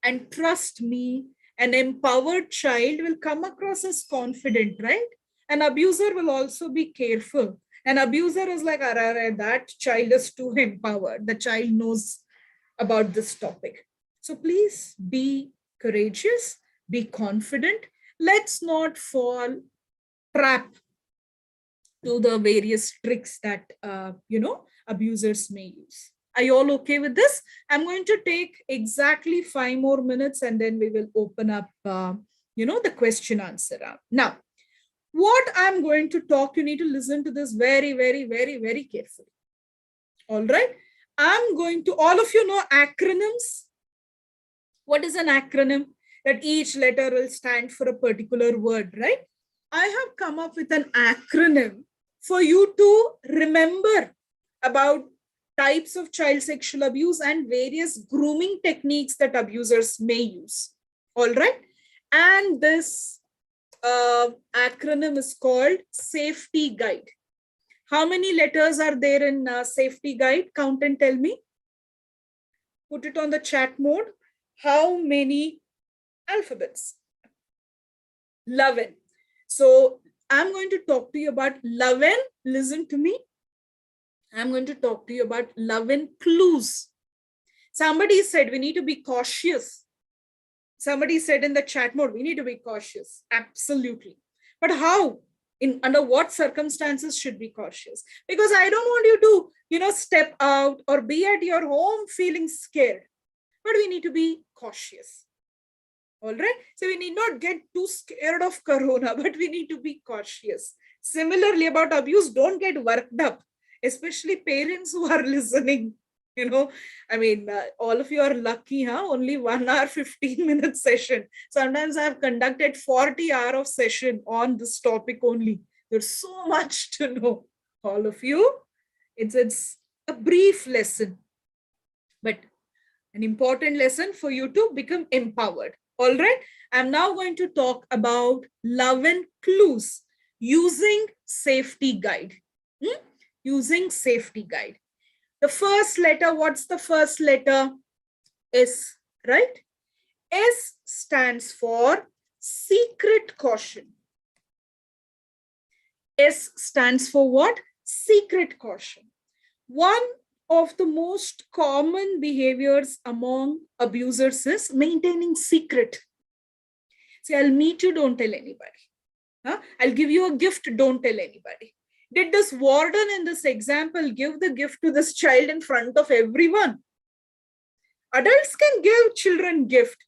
A: And trust me, an empowered child will come across as confident, right? An abuser will also be careful. An abuser is like, that child is too empowered. The child knows about this topic. So please be courageous, be confident. Let's not fall trap to the various tricks that, abusers may use. Are you all okay with this? I'm going to take exactly 5 more minutes and then we will open up, the question answer round. Now, what I'm going to talk, you need to listen to this very, very, very, very carefully. All right. I'm going to, all of you know acronyms. What is an acronym? That each letter will stand for a particular word, right? I have come up with an acronym for you to remember about types of child sexual abuse and various grooming techniques that abusers may use. All right. And this acronym is called Safety Guide. How many letters are there in Safety Guide? Count and tell me. Put it on the chat mode. How many alphabets? 11. So I'm going to talk to you about 11. Listen to me. I'm going to talk to you about 11 clues. Somebody said we need to be cautious. Somebody said in the chat mode, we need to be cautious. Absolutely. But how? Under what circumstances should be cautious? Because I don't want you to, step out or be at your home feeling scared. But we need to be cautious. All right. So we need not get too scared of corona, but we need to be cautious. Similarly, about abuse, don't get worked up, especially parents who are listening. All of you are lucky, huh? Only 1 hour, 15 minute session. Sometimes I've conducted 40 hours of session on this topic only. There's so much to know, all of you. It's a brief lesson, but an important lesson for you to become empowered. All right. I'm now going to talk about 11 clues using Safety Guide. Using Safety Guide. The first letter, what's the first letter? S, right? S stands for secret caution. S stands for what? Secret caution. One of the most common behaviors among abusers is maintaining secret. See, I'll meet you, don't tell anybody. I'll give you a gift, don't tell anybody. Did this warden in this example give the gift to this child in front of everyone? Adults can give children gift,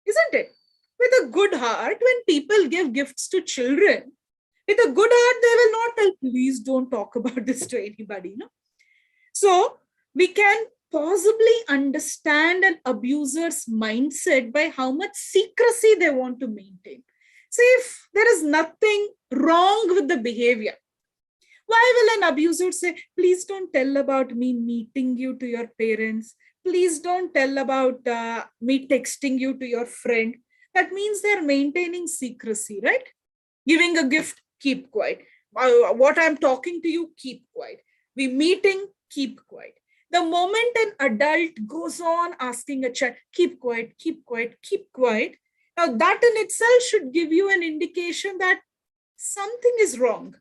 A: isn't it? With a good heart, when people give gifts to children, with a good heart, they will not tell, please don't talk about this to anybody. No? So we can possibly understand an abuser's mindset by how much secrecy they want to maintain. See, if there is nothing wrong with the behavior, why will an abuser say, please don't tell about me meeting you to your parents. Please don't tell about me texting you to your friend. That means they're maintaining secrecy, right? Giving a gift, keep quiet. What I'm talking to you, keep quiet. We meeting, keep quiet. The moment an adult goes on asking a child, keep quiet, keep quiet, keep quiet. Now that in itself should give you an indication that something is wrong.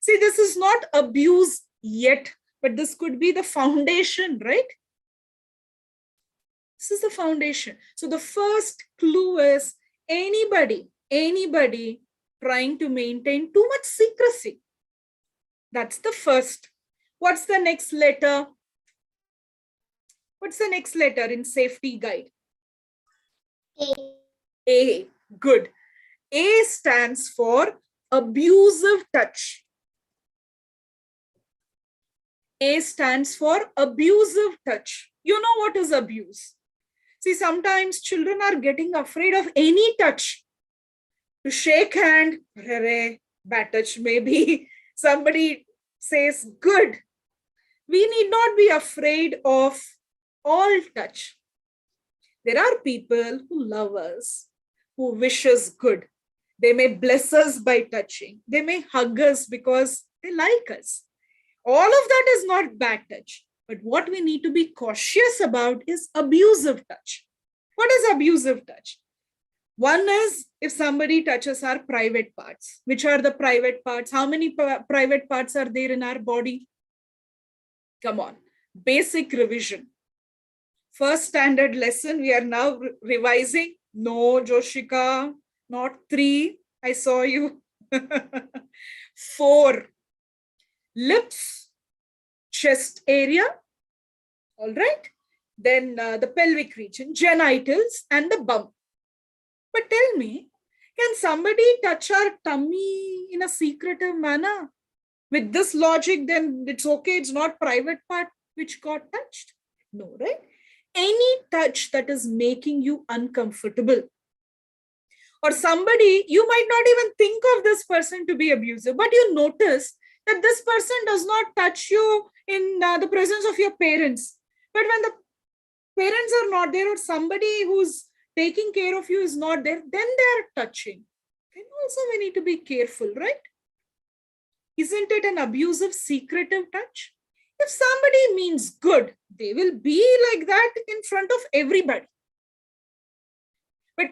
A: See, this is not abuse yet, but this could be the foundation, right? This is the foundation. So the first clue is anybody trying to maintain too much secrecy. That's the first. What's the next letter? What's the next letter in Safety Guide?
B: A.
A: A. Good. A stands for abusive touch. A stands for abusive touch. You know what is abuse? See, sometimes children are getting afraid of any touch. To shake hand, bad touch maybe. Somebody says good. We need not be afraid of all touch. There are people who love us, who wish us good. They may bless us by touching. They may hug us because they like us. All of that is not bad touch. But what we need to be cautious about is abusive touch. What is abusive touch? One is if somebody touches our private parts. Which are the private parts? How many private parts are there in our body? Come on. Basic revision. First standard lesson, we are now revising. No, Joshika, not 3. I saw you. 4. Lips, chest area. All right. Then the pelvic region, genitals, and the bum. But tell me, Can somebody touch our tummy in a secretive manner? With this logic, then it's okay. It's not private part which got touched. No, right? Any touch that is making you uncomfortable, or somebody, you might not even think of this person to be abusive, but you notice that this person does not touch you in the presence of your parents. But when the parents are not there, or somebody who's taking care of you is not there, then they're touching. Then also we need to be careful, right? Isn't it an abusive, secretive touch? If somebody means good, they will be like that in front of everybody. But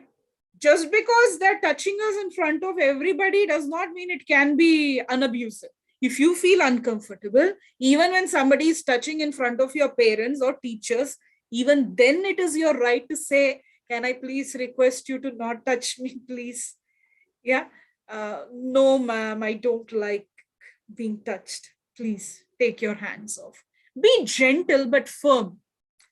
A: just because they're touching us in front of everybody does not mean it can be unabusive. If you feel uncomfortable, even when somebody is touching in front of your parents or teachers, even then it is your right to say, can I please request you to not touch me, please? Yeah. No, ma'am, I don't like being touched. Please take your hands off. Be gentle but firm,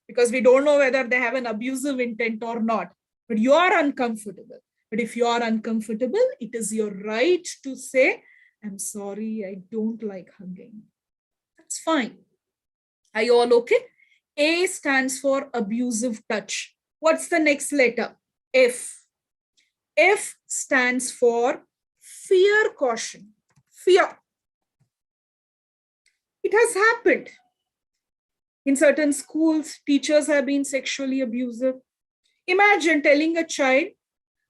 A: because we don't know whether they have an abusive intent or not. But you are uncomfortable. But if you are uncomfortable, it is your right to say, I'm sorry, I don't like hugging. That's fine. Are you all okay? A stands for abusive touch. What's the next letter? F. F stands for fear caution. Fear. It has happened. In certain schools, teachers have been sexually abusive. Imagine telling a child,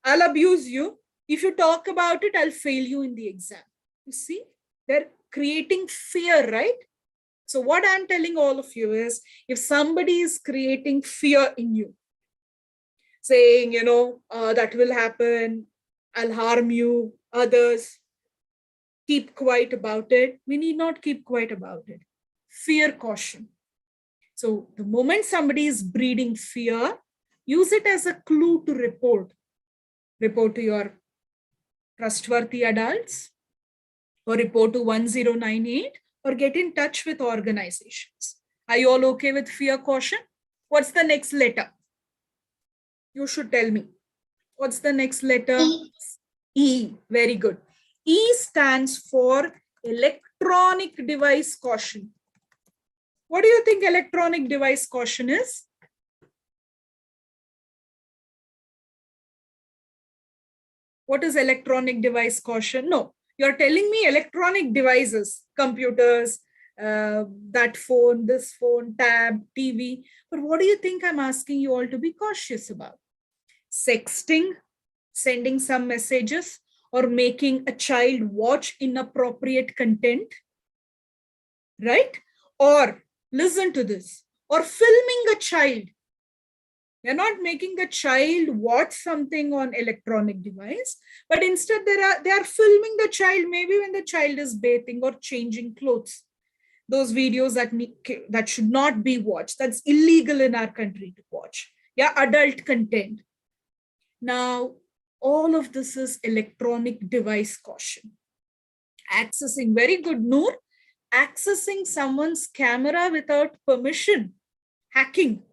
A: I'll abuse you. If you talk about it, I'll fail you in the exam. You see, they're creating fear, right? So what I'm telling all of you is, if somebody is creating fear in you, saying, that will happen, I'll harm you, others, keep quiet about it. We need not keep quiet about it. Fear caution. So the moment somebody is breeding fear, use it as a clue to report. Report to your trustworthy adults, or report to 1098, or get in touch with organizations. Are you all okay with fear caution? What's the next letter? You should tell me. What's the next letter?
B: E.
A: E. Very good. E stands for electronic device caution. What do you think electronic device caution is? What is electronic device caution? No, you're telling me electronic devices, computers, that phone, this phone, tab, TV. But what do you think I'm asking you all to be cautious about? Sexting, sending some messages, or making a child watch inappropriate content, right? Or listen to this, or filming a child. They're not making the child watch something on electronic device, but instead they are filming the child, maybe when the child is bathing or changing clothes. Those videos that should not be watched. That's illegal in our country to watch. Yeah, adult content. Now, all of this is electronic device caution. Accessing, very good, Noor. Accessing someone's camera without permission, hacking.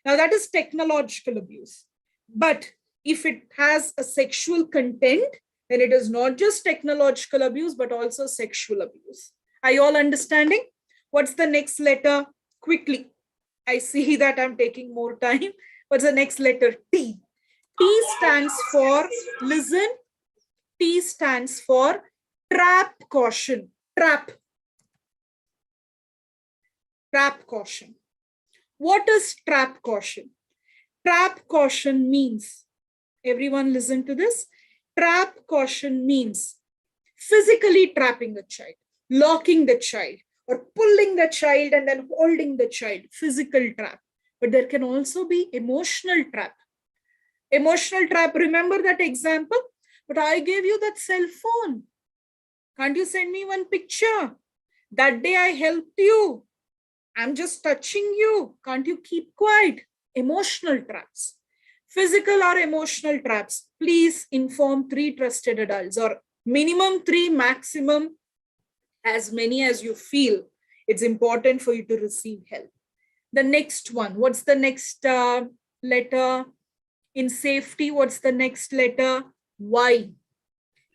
A: Now that is technological abuse. But if it has a sexual content, then it is not just technological abuse, but also sexual abuse. Are you all understanding? What's the next letter? Quickly. I see that I'm taking more time. What's the next letter? T. T stands for, listen, T stands for trap caution. Trap. Trap caution. What is trap caution? Trap caution means, everyone listen to this. Trap caution means physically trapping the child, locking the child, or pulling the child and then holding the child, physical trap. But there can also be emotional trap. Emotional trap, remember that example? But I gave you that cell phone. Can't you send me one picture? That day I helped you. I'm just touching you. Can't you keep quiet? Emotional traps. Physical or emotional traps. Please inform 3 trusted adults, or minimum 3, maximum as many as you feel. It's important for you to receive help. The next one. What's the next letter? In safety, what's the next letter? Why?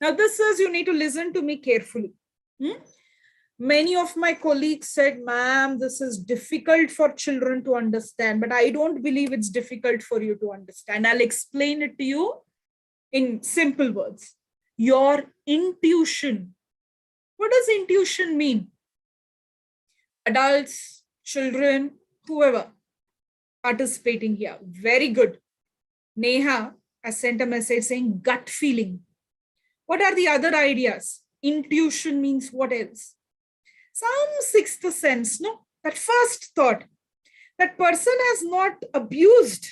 A: Now, this is, you need to listen to me carefully. Many of my colleagues said, ma'am, this is difficult for children to understand, but I don't believe it's difficult for you to understand. I'll explain it to you in simple words. Your intuition. What does intuition mean? Adults, children, whoever participating here. Very good. Neha has sent a message saying gut feeling. What are the other ideas? Intuition means what else? Some sixth sense, no? That first thought. That person has not abused.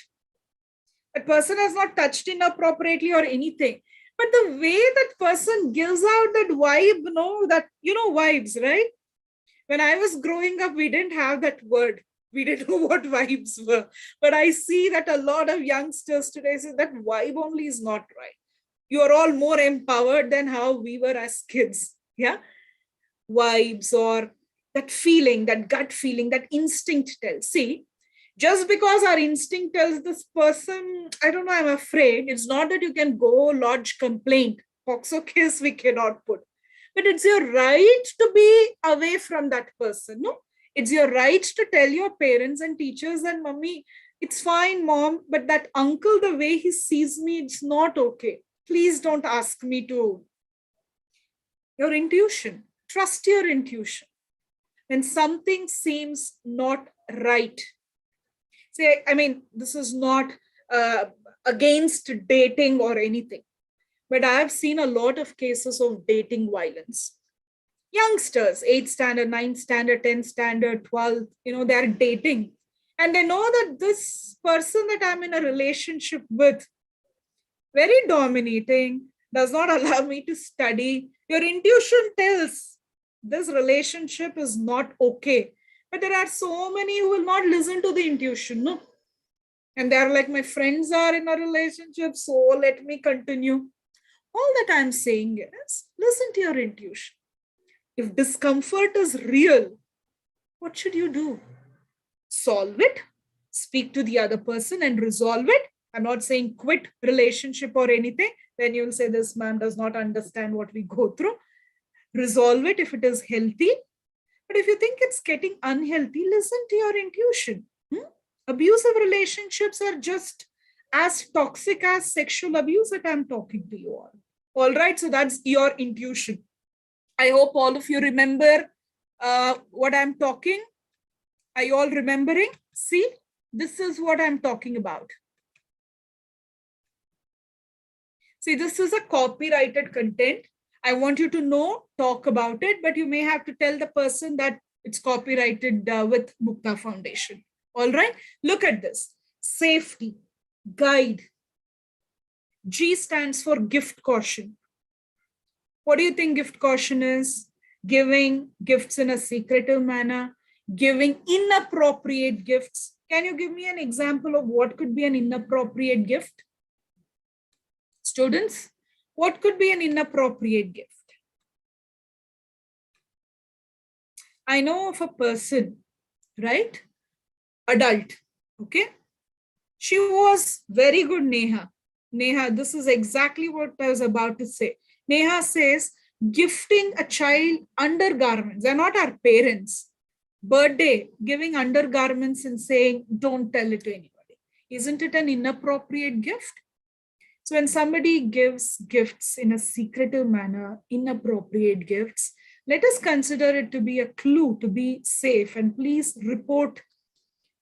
A: That person has not touched inappropriately or anything. But the way that person gives out that vibe, no, that, vibes, right? When I was growing up, we didn't have that word. We didn't know what vibes were. But I see that a lot of youngsters today say that vibe only is not right. You are all more empowered than how we were as kids. Yeah. Vibes or that feeling, that gut feeling, that instinct tells. See, just because our instinct tells this person, I don't know, I'm afraid, it's not that you can go lodge complaint. POCSO case we cannot put. But it's your right to be away from that person. No, it's your right to tell your parents and teachers and mommy, it's fine, mom, but that uncle, the way he sees me, it's not okay. Please don't ask me to. Your intuition, trust your intuition. When something seems not right, say, I mean, this is not against dating or anything, but I have seen a lot of cases of dating violence. Youngsters, 8th standard, 9th standard, 10th standard, 12th, they're dating. And they know that this person that I'm in a relationship with, very dominating, does not allow me to study. Your intuition tells this relationship is not okay. But there are so many who will not listen to the intuition, no? And they're like, my friends are in a relationship, so let me continue. All that I'm saying is, listen to your intuition. If discomfort is real, what should you do? Solve it, speak to the other person and resolve it. I'm not saying quit relationship or anything. Then you'll say this man does not understand what we go through. Resolve it if it is healthy. But if you think it's getting unhealthy, listen to your intuition. Abusive relationships are just as toxic as sexual abuse that I'm talking to you all. All right, so that's your intuition. I hope all of you remember what I'm talking. Are you all remembering? See, this is what I'm talking about. See, this is a copyrighted content. I want you to know, talk about it, but you may have to tell the person that it's copyrighted with Mukta Foundation. All right, look at this. Safety, guide. G stands for gift caution. What do you think gift caution is? Giving gifts in a secretive manner, giving inappropriate gifts. Can you give me an example of what could be an inappropriate gift? Students, what could be an inappropriate gift? I know of a person, right? Adult, okay? She was very good, Neha. Neha, this is exactly what I was about to say. Neha says, gifting a child undergarments. They're not our parents. Birthday, giving undergarments and saying, don't tell it to anybody. Isn't it an inappropriate gift? So when somebody gives gifts in a secretive manner, inappropriate gifts, let us consider it to be a clue to be safe. And please report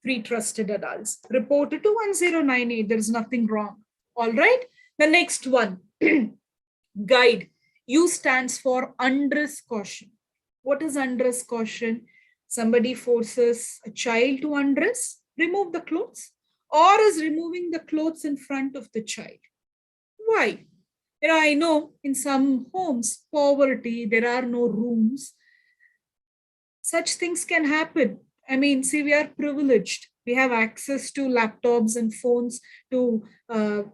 A: free trusted adults. Report it to 1098. There's nothing wrong. All right. The next one, guide. U stands for undress caution. What is undress caution? Somebody forces a child to undress, remove the clothes, or is removing the clothes in front of the child. Why? I know in some homes, poverty, there are no rooms. Such things can happen. I mean, see, we are privileged. We have access to laptops and phones to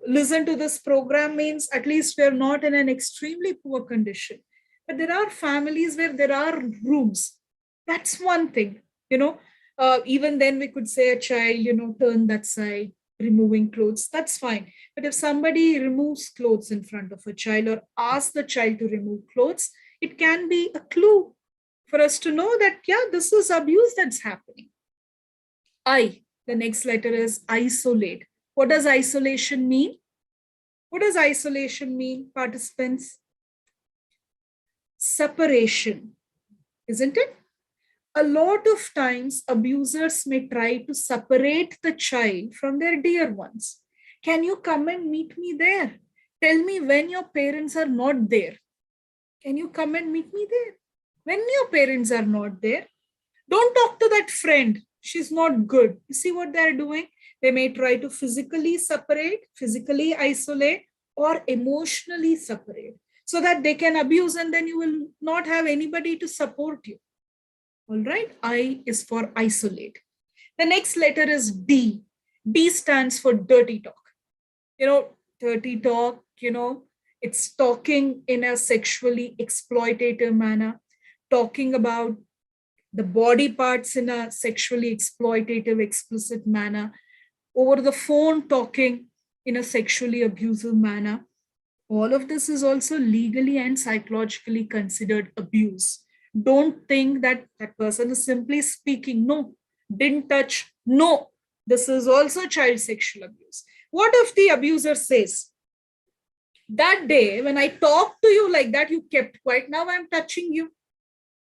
A: listen to this program means at least we're not in an extremely poor condition. But there are families where there are rooms. That's one thing, even then we could say a child, turn that side, removing clothes, that's fine. But if somebody removes clothes in front of a child or asks the child to remove clothes, it can be a clue for us to know that, yeah, this is abuse that's happening. I, the next letter is isolate. What does isolation mean? What does isolation mean, participants? Separation, isn't it? A lot of times, abusers may try to separate the child from their dear ones. Can you come and meet me there? Tell me when your parents are not there. Can you come and meet me there? When your parents are not there, don't talk to that friend. She's not good. You see what they're doing? They may try to physically separate, physically isolate, or emotionally separate so that they can abuse, and then you will not have anybody to support you. All right. I is for isolate. The next letter is D. D stands for dirty talk. Dirty talk, it's talking in a sexually exploitative manner, talking about the body parts in a sexually exploitative, explicit manner, over the phone talking in a sexually abusive manner. All of this is also legally and psychologically considered abuse. Don't think that that person is simply speaking. No, didn't touch. No, this is also child sexual abuse. What if the abuser says, that day when I talked to you like that, you kept quiet. Now I'm touching you.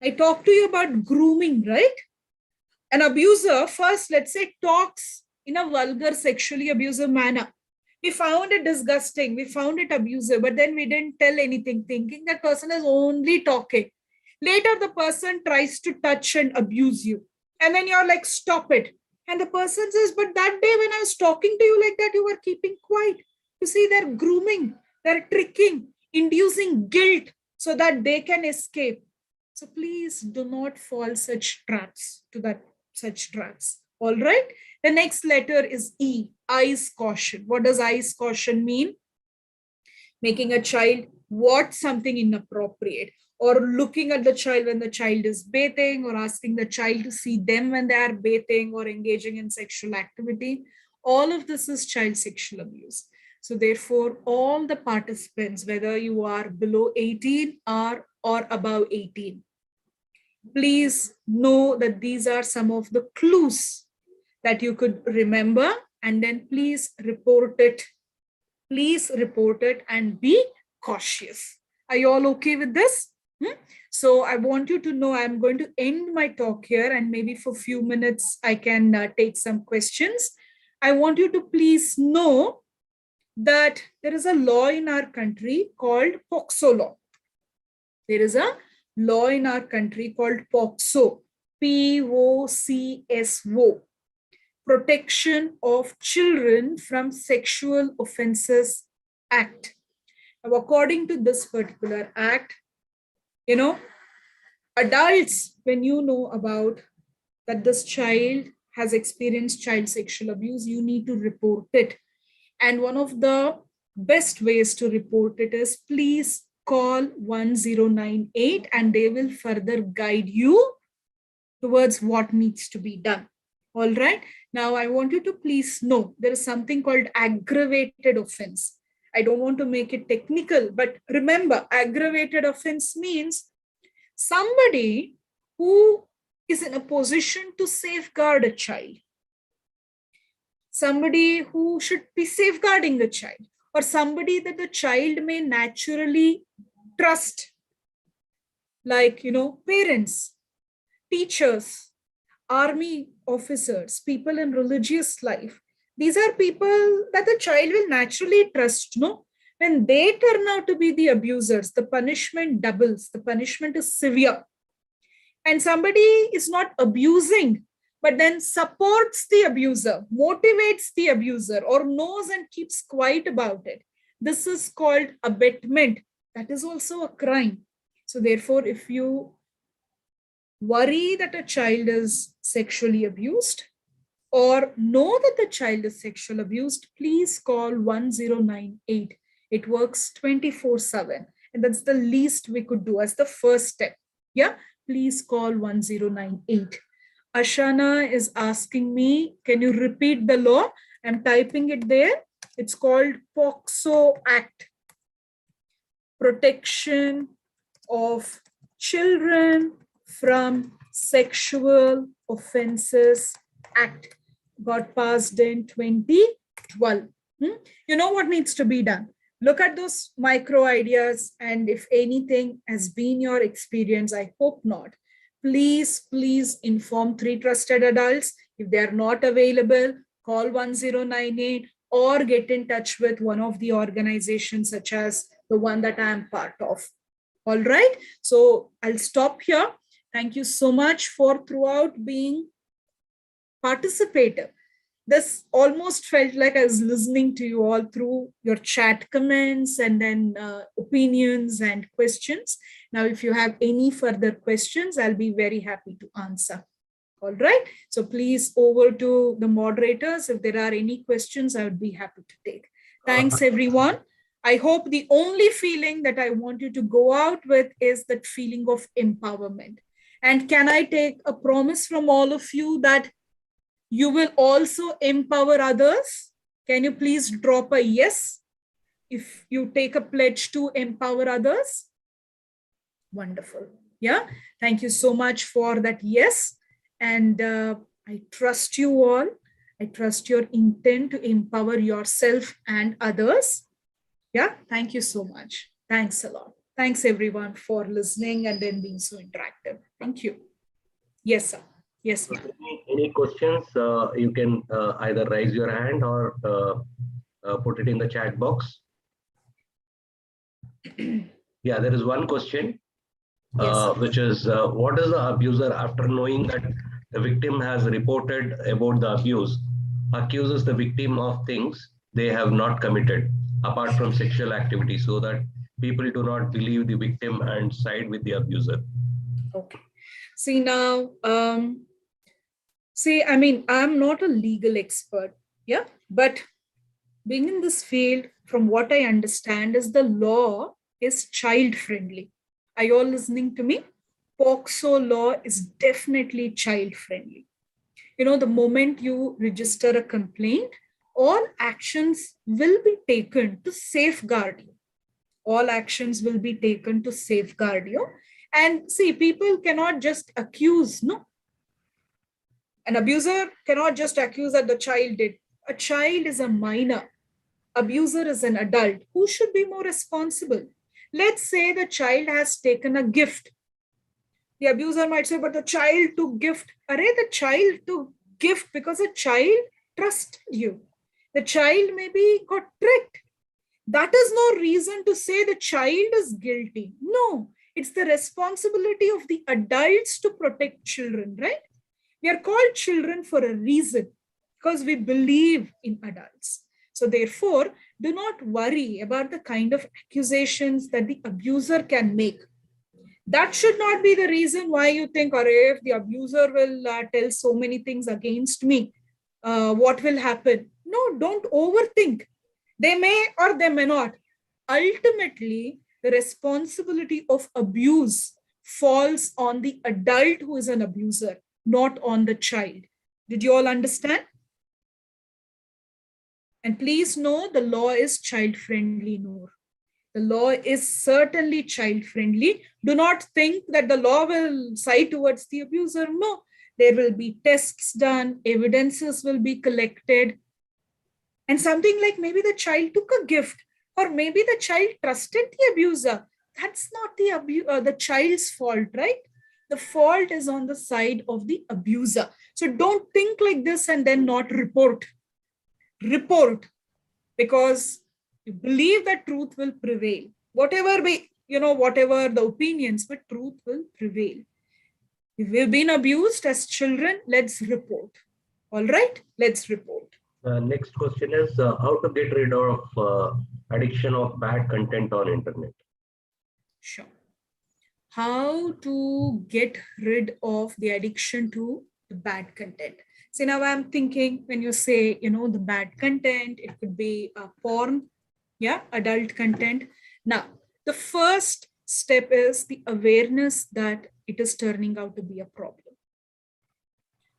A: I talked to you about grooming, right? An abuser first, let's say, talks in a vulgar, sexually abusive manner. We found it disgusting. We found it abusive, but then we didn't tell anything, thinking that person is only talking. Later, the person tries to touch and abuse you. And then you're like, stop it. And the person says, but that day when I was talking to you like that, you were keeping quiet. You see, they're grooming, they're tricking, inducing guilt so that they can escape. So please do not fall such traps. All right. The next letter is E, eyes caution. What does eyes caution mean? Making a child watch something inappropriate, or looking at the child when the child is bathing, or asking the child to see them when they are bathing or engaging in sexual activity. All of this is child sexual abuse. So therefore, all the participants, whether you are below 18 or above 18, please know that these are some of the clues that you could remember, and then please report it. Please report it and be cautious. Are you all okay with this? So I want you to know I'm going to end my talk here, and maybe for a few minutes I can take some questions. I want you to please know that there is a law in our country called POCSO law. There is a law in our country called POCSO, POCSO, Protection of Children from Sexual Offences Act. Now, according to this particular act, adults, when you know about that this child has experienced child sexual abuse, you need to report it. And one of the best ways to report it is please call 1098, and they will further guide you towards what needs to be done. All right. Now, I want you to please know there is something called aggravated offense. I don't want to make it technical, but remember, aggravated offense means somebody who is in a position to safeguard a child, somebody who should be safeguarding the child, or somebody that the child may naturally trust, like, parents, teachers, army officers, people in religious life. These are people that the child will naturally trust. When they turn out to be the abusers, the punishment doubles. The punishment is severe. And somebody is not abusing, but then supports the abuser, motivates the abuser, or knows and keeps quiet about it. This is called abetment. That is also a crime. So therefore, if you worry that a child is sexually abused, or know that the child is sexually abused, please call 1098. It works 24/7. And that's the least we could do as the first step. Yeah, please call 1098. Ashana is asking me, can you repeat the law? I'm typing it there. It's called POCSO Act, Protection of Children from Sexual Offences Act, got passed in 2012. You know what needs to be done? Look at those micro ideas, and if anything has been your experience, I hope not, please inform 3 trusted adults. If they are not available, call 1098 or get in touch with one of the organizations such as the one that I am part of. All right, so I'll stop here. Thank you so much for throughout being participative. This almost felt like I was listening to you all through your chat comments and then opinions and questions. Now, if you have any further questions, I'll be very happy to answer. All right. So please, over to the moderators. If there are any questions, I would be happy to take. Thanks, everyone. I hope the only feeling that I want you to go out with is that feeling of empowerment. And can I take a promise from all of you that you will also empower others? Can you please drop a yes if you take a pledge to empower others? Wonderful. Yeah. Thank you so much for that yes. And I trust you all. I trust your intent to empower yourself and others. Yeah. Thank you so much. Thanks a lot. Thanks everyone for listening and then being so interactive. Thank you. Yes, sir. Yes, ma'am.
C: Any questions, you can either raise your hand or put it in the chat box. Yeah, there is one question,
A: Yes,
C: which is, what is the abuser, after knowing that the victim has reported about the abuse, accuses the victim of things they have not committed apart from sexual activity, so that people do not believe the victim and side with the abuser?
A: Okay. See now, I mean, I'm not a legal expert, yeah, but being in this field, from what I understand, is the law is child friendly. Are you all listening to me? POCSO law is definitely child friendly. You know, the moment you register a complaint, all actions will be taken to safeguard you. All actions will be taken to safeguard you. And see, people cannot just accuse, no? An abuser cannot just accuse that the child did. A child is a minor. Abuser is an adult. Who should be more responsible? Let's say the child has taken a gift. The abuser might say, but the child took gift. Array, the child took gift because a child trusted you. The child maybe got tricked. That is no reason to say the child is guilty. No, it's the responsibility of the adults to protect children, right? We are called children for a reason, because we believe in adults. So therefore, do not worry about the kind of accusations that the abuser can make. That should not be the reason why you think, or if the abuser will tell so many things against me, what will happen? No, don't overthink. They may or they may not. Ultimately, the responsibility of abuse falls on the adult who is an abuser, not on the child. Did you all understand? And please know the law is child friendly, Noor. The law is certainly child friendly. Do not think that the law will side towards the abuser. No, there will be tests done, evidences will be collected. And something like maybe the child took a gift, or maybe the child trusted the abuser. That's not the child's fault, right? The fault is on the side of the abuser. So don't think like this and then not report. Report, because you believe that truth will prevail. Whatever the opinions, but truth will prevail. If we've been abused as children, let's report. All right, let's report.
C: Next question is, how to get rid of addiction of bad content on internet?
A: Sure. How to get rid of the addiction to the bad content. So now I'm thinking, when you say, the bad content, it could be porn, yeah, adult content. Now, the first step is the awareness that it is turning out to be a problem.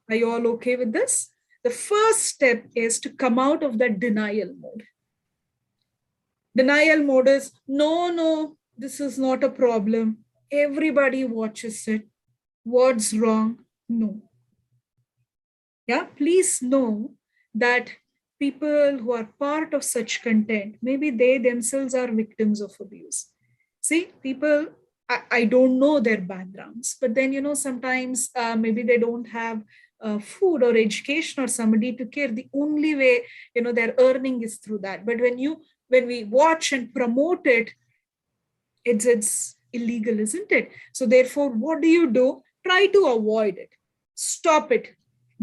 A: Are you all okay with this? the first step is to come out of that denial mode. Denial mode is, no, this is not a problem. Everybody watches it. What's wrong? No. Yeah, please know that people who are part of such content, maybe they themselves are victims of abuse. See, people, I don't know their backgrounds, but then, sometimes maybe they don't have food or education or somebody to care. The only way, their earning is through that. But when we watch and promote it, it's illegal, isn't it? So therefore, what do? Try to avoid it. Stop it.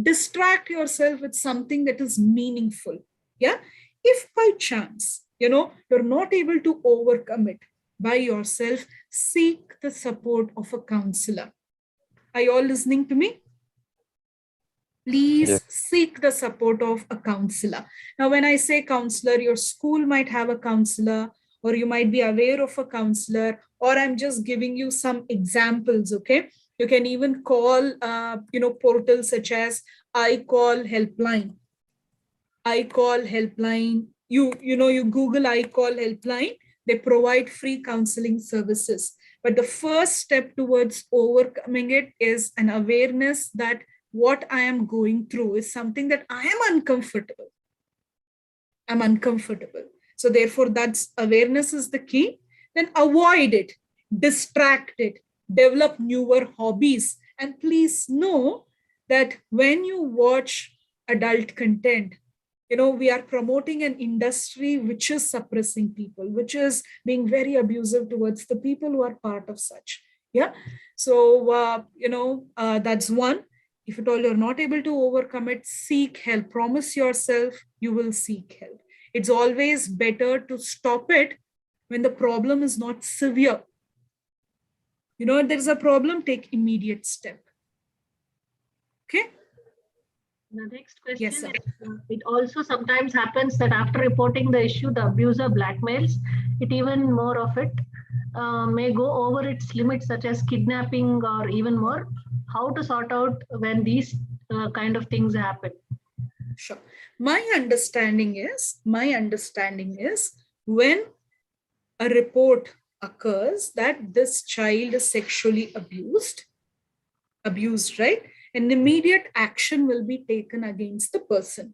A: Distract yourself with something that is meaningful. Yeah. If by chance, you're not able to overcome it by yourself, seek the support of a counselor. Are you all listening to me? Please seek the support of a counselor. Now, when I say counselor, your school might have a counselor, or you might be aware of a counselor, or I'm just giving you some examples, okay? You can even call, portals such as iCall Helpline. iCall Helpline, you Google iCall Helpline, they provide free counseling services. But the first step towards overcoming it is an awareness that what I am going through is something that I am uncomfortable. I'm uncomfortable. So therefore, that's awareness is the key. Then avoid it, distract it, develop newer hobbies. And please know that when you watch adult content, we are promoting an industry which is suppressing people, which is being very abusive towards the people who are part of such. Yeah. So, that's one. If at all you're not able to overcome it, seek help. Promise yourself you will seek help. It's always better to stop it when the problem is not severe. If there's a problem, take immediate step. Okay.
D: The next question
A: Yes,
D: is,
A: sir.
D: it also sometimes happens that after reporting the issue, the abuser blackmails it. Even more of it may go over its limits, such as kidnapping or even more. How to sort out when these kind of things happen?
A: Sure. My understanding is when a report occurs that this child is sexually abused, right? An immediate action will be taken against the person.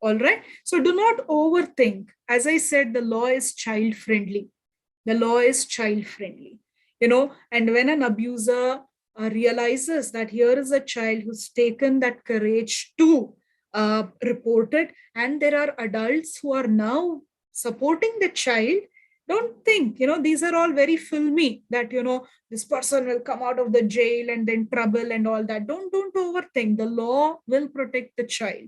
A: All right. So do not overthink. As I said, the law is child friendly. And when an abuser realizes that here is a child who's taken that courage to report it, and there are adults who are now supporting the child, don't think, these are all very filmy, that, this person will come out of the jail and then trouble and all that. Don't overthink. The law will protect the child.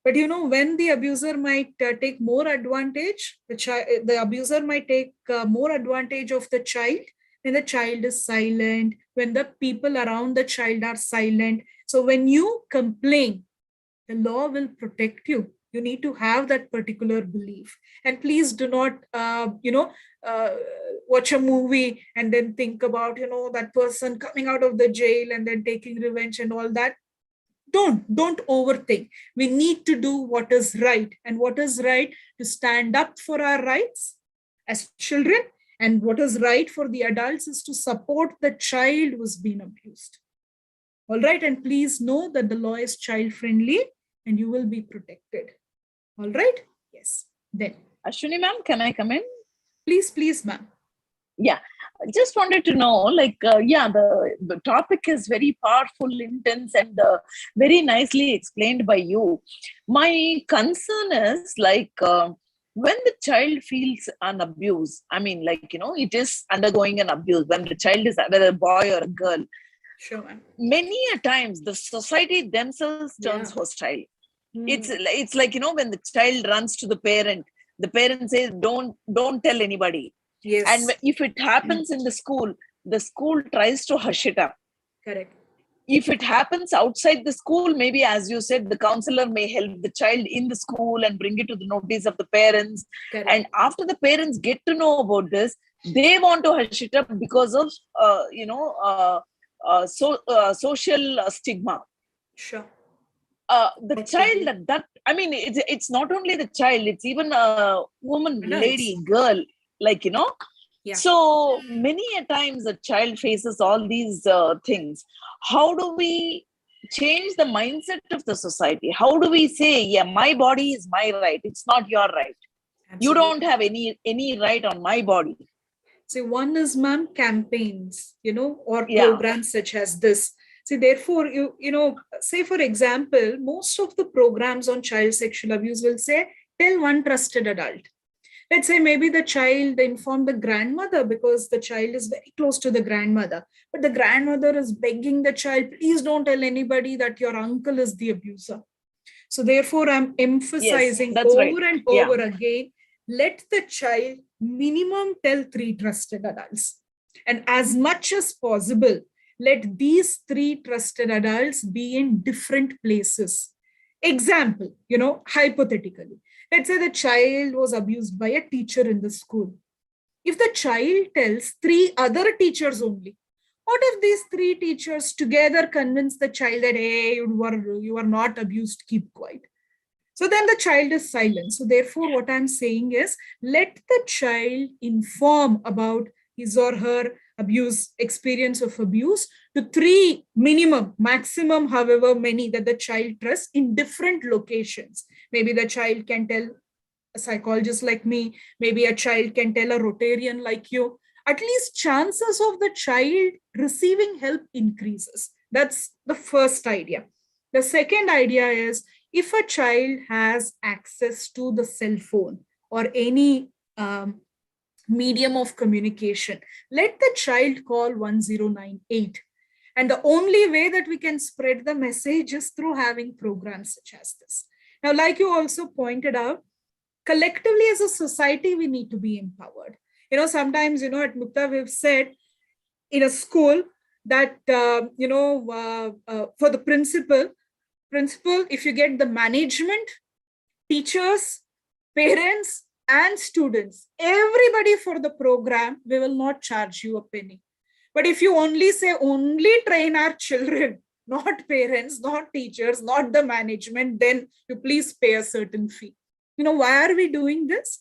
A: But, when the abuser might take more advantage, the abuser might take more advantage of the child, when the child is silent, when the people around the child are silent. So when you complain, the law will protect you. You need to have that particular belief. And please do not, watch a movie and then think about, that person coming out of the jail and then taking revenge and all that. Don't overthink. We need to do what is right. And what is right? To stand up for our rights as children. And what is right for the adults is to support the child who's been abused. All right. And please know that the law is child friendly and you will be protected. All right. Yes. Then.
E: Ashwini ma'am, can I come in?
A: Please, ma'am.
E: Yeah. I just wanted to know, the topic is very powerful, intense, and very nicely explained by you. My concern is when the child feels an abuse, it is undergoing an abuse, when the child is whether a boy or a girl.
A: Sure, ma'am.
E: Many a times the society themselves turns hostile. It's like, when the child runs to the parent says, don't tell anybody.
A: Yes.
E: And if it happens in the school tries to hush it up.
A: Correct.
E: If it happens outside the school, maybe, as you said, the counselor may help the child in the school and bring it to the notice of the parents.
A: Correct.
E: And after the parents get to know about this, they want to hush it up because of,
A: Sure.
E: the child that I mean, it's not only the child, it's even a woman,
A: Adults.
E: lady, girl, like,
A: Yeah.
E: So many a times a child faces all these things. How do we change the mindset of the society? How do we say, yeah, my body is my right, it's not your right. You
A: Absolutely.
E: don't have any right on my body.
A: See, one is, ma'am, campaigns, or
E: Yeah.
A: programs such as this. See, therefore, say for example, most of the programs on child sexual abuse will say, tell one trusted adult. Let's say maybe the child informed the grandmother because the child is very close to the grandmother, but the grandmother is begging the child, please don't tell anybody that your uncle is the abuser. So therefore, I'm emphasizing
E: that's right.
A: over and
E: Yeah.
A: over again, let the child minimum tell 3 trusted adults. And as much as possible, let these 3 trusted adults be in different places. Example, hypothetically, let's say the child was abused by a teacher in the school. If the child tells 3 other teachers only, what if these 3 teachers together convince the child that, hey, you are not abused, keep quiet? So then the child is silent. So therefore, what I'm saying is, let the child inform about his or her experience of abuse to 3 minimum, maximum, however many that the child trusts in different locations. Maybe the child can tell a psychologist like me, maybe a child can tell a Rotarian like you. At least chances of the child receiving help increases. That's the first idea. The second idea is, if a child has access to the cell phone or any medium of communication, let the child call 1098. And the only way that we can spread the message is through having programs such as this. Now, like you also pointed out, collectively as a society, we need to be empowered. Sometimes, at Mukta, we've said in a school that, for the principal, if you get the management, teachers, parents, and students, everybody for the program, we will not charge you a penny. But if you only say, only train our children, not parents, not teachers, not the management, then you please pay a certain fee. Why are we doing this?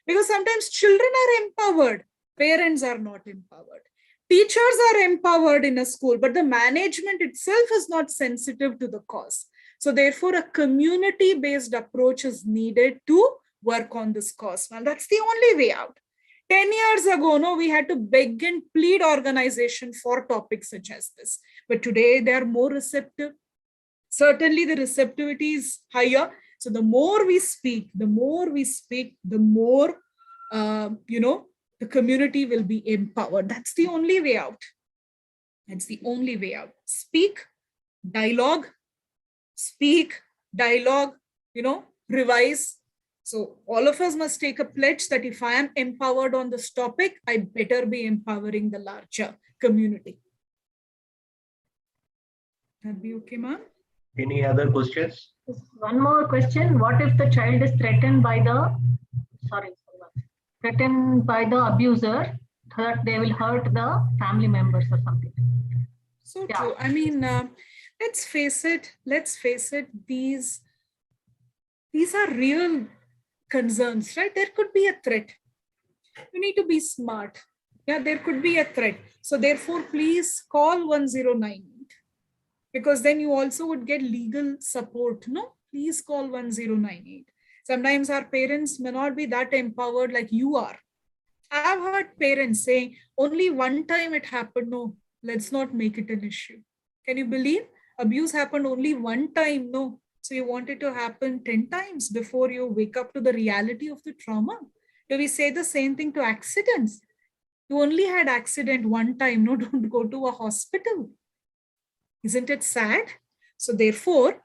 A: Because sometimes children are empowered, parents are not empowered. Teachers are empowered in a school, but the management itself is not sensitive to the cause. So therefore, a community-based approach is needed to work on this cause. Well, that's the only way out. 10 years ago, we had to beg and plead organization for topics such as this. But today, they are more receptive. Certainly, the receptivity is higher. So the more we speak, the more, the community will be empowered. That's the only way out. That's the only way out. Speak, dialogue, revise. So all of us must take a pledge that if I am empowered on this topic, I better be empowering the larger community. That'd be okay, ma'am?
C: Any other questions?
D: One more question. What if the child is threatened by the abuser, that they will hurt the family members or something?
A: So true. I mean, let's face it, these are real concerns, right? There could be a threat. You need to be smart. Yeah, there could be a threat. So therefore, please call 1098, because then you also would get legal support. No, please call 1098. Sometimes our parents may not be that empowered like you are. I've heard parents saying, only one time it happened. No, let's not make it an issue. Can you believe? Abuse happened only one time. No. So you want it to happen 10 times before you wake up to the reality of the trauma. Do we say the same thing to accidents? You only had accident one time. No, don't go to a hospital. Isn't it sad? So therefore,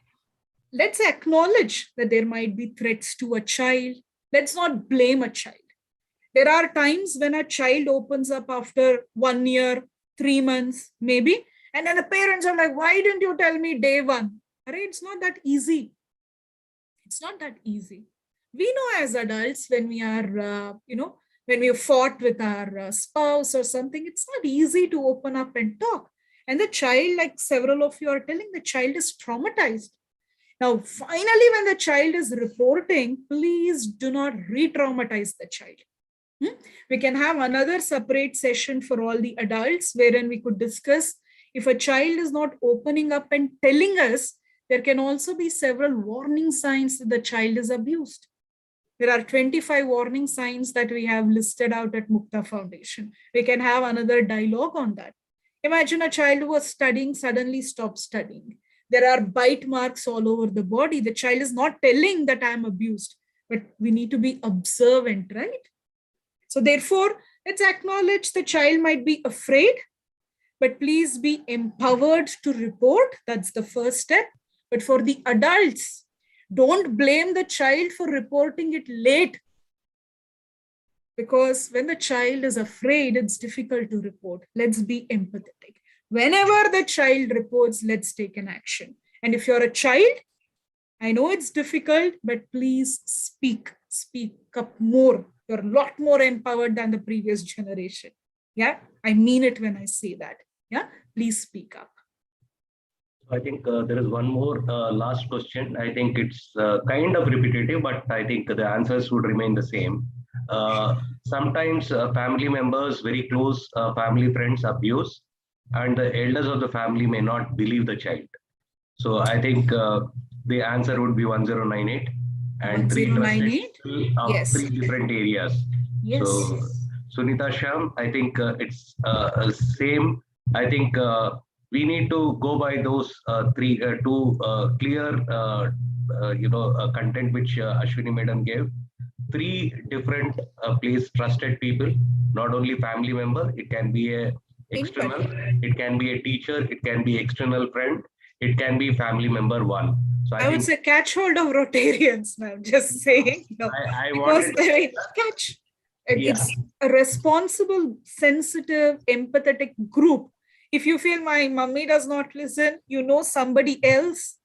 A: let's acknowledge that there might be threats to a child. Let's not blame a child. There are times when a child opens up after 1 year, 3 months, maybe, and then the parents are like, why didn't you tell me day one? Right? It's not that easy. It's not that easy. We know as adults when we are, when we have fought with our spouse or something, it's not easy to open up and talk. And the child, like several of you are telling, the child is traumatized. Now, finally, when the child is reporting, please do not re-traumatize the child. We can have another separate session for all the adults wherein we could discuss if a child is not opening up and telling us, there can also be several warning signs that the child is abused. There are 25 warning signs that we have listed out at Mukta Foundation. We can have another dialogue on that. Imagine a child who was studying suddenly stops studying. There are bite marks all over the body. The child is not telling that I am abused, but we need to be observant, right? So therefore, let's acknowledge the child might be afraid, but please be empowered to report. That's the first step. But for the adults, don't blame the child for reporting it late. Because when the child is afraid, it's difficult to report. Let's be empathetic. Whenever the child reports, let's take an action. And if you're a child, I know it's difficult, but please speak up more. You're a lot more empowered than the previous generation. Yeah, I mean it when I say that. Yeah, please speak up.
C: I think there is one more last question. I think it's kind of repetitive, but I think the answers would remain the same. Sometimes family members, very close family friends abuse, and the elders of the family may not believe the child. So I think the answer would be 1098 and
A: 1098? Yes.
C: 3 different areas.
A: Yes.
C: So Sunita Sham, I think it's same. I think we need to go by those two clear content which Ashwini Madam gave. 3 different place trusted people, not only family member, it can be a external, it can be a teacher, it can be external friend, it can be family member 1. So
A: I would say catch hold of Rotarians, ma'am, just saying.
C: I wanted to
A: catch. It's a responsible, sensitive, empathetic group. If you feel my mummy does not listen, somebody else,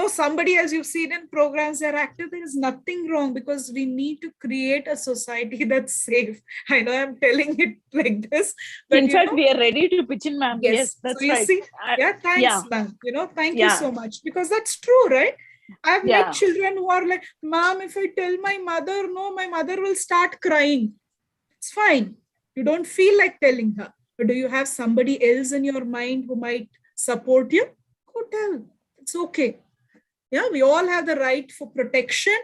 A: somebody else you've seen in programs, they're active, there is nothing wrong, because we need to create a society that's safe. I know I'm telling it like this, but
E: in fact, we are ready to pitch in, ma'am. Yes, that's
A: so
E: right.
A: See, thanks, ma'am. Thank you so much, because that's true, right? I've met children who are like, ma'am, if I tell my mother, no, my mother will start crying. It's fine. You don't feel like telling her. But do you have somebody else in your mind who might support you? Go tell. It's okay. Yeah, we all have the right for protection,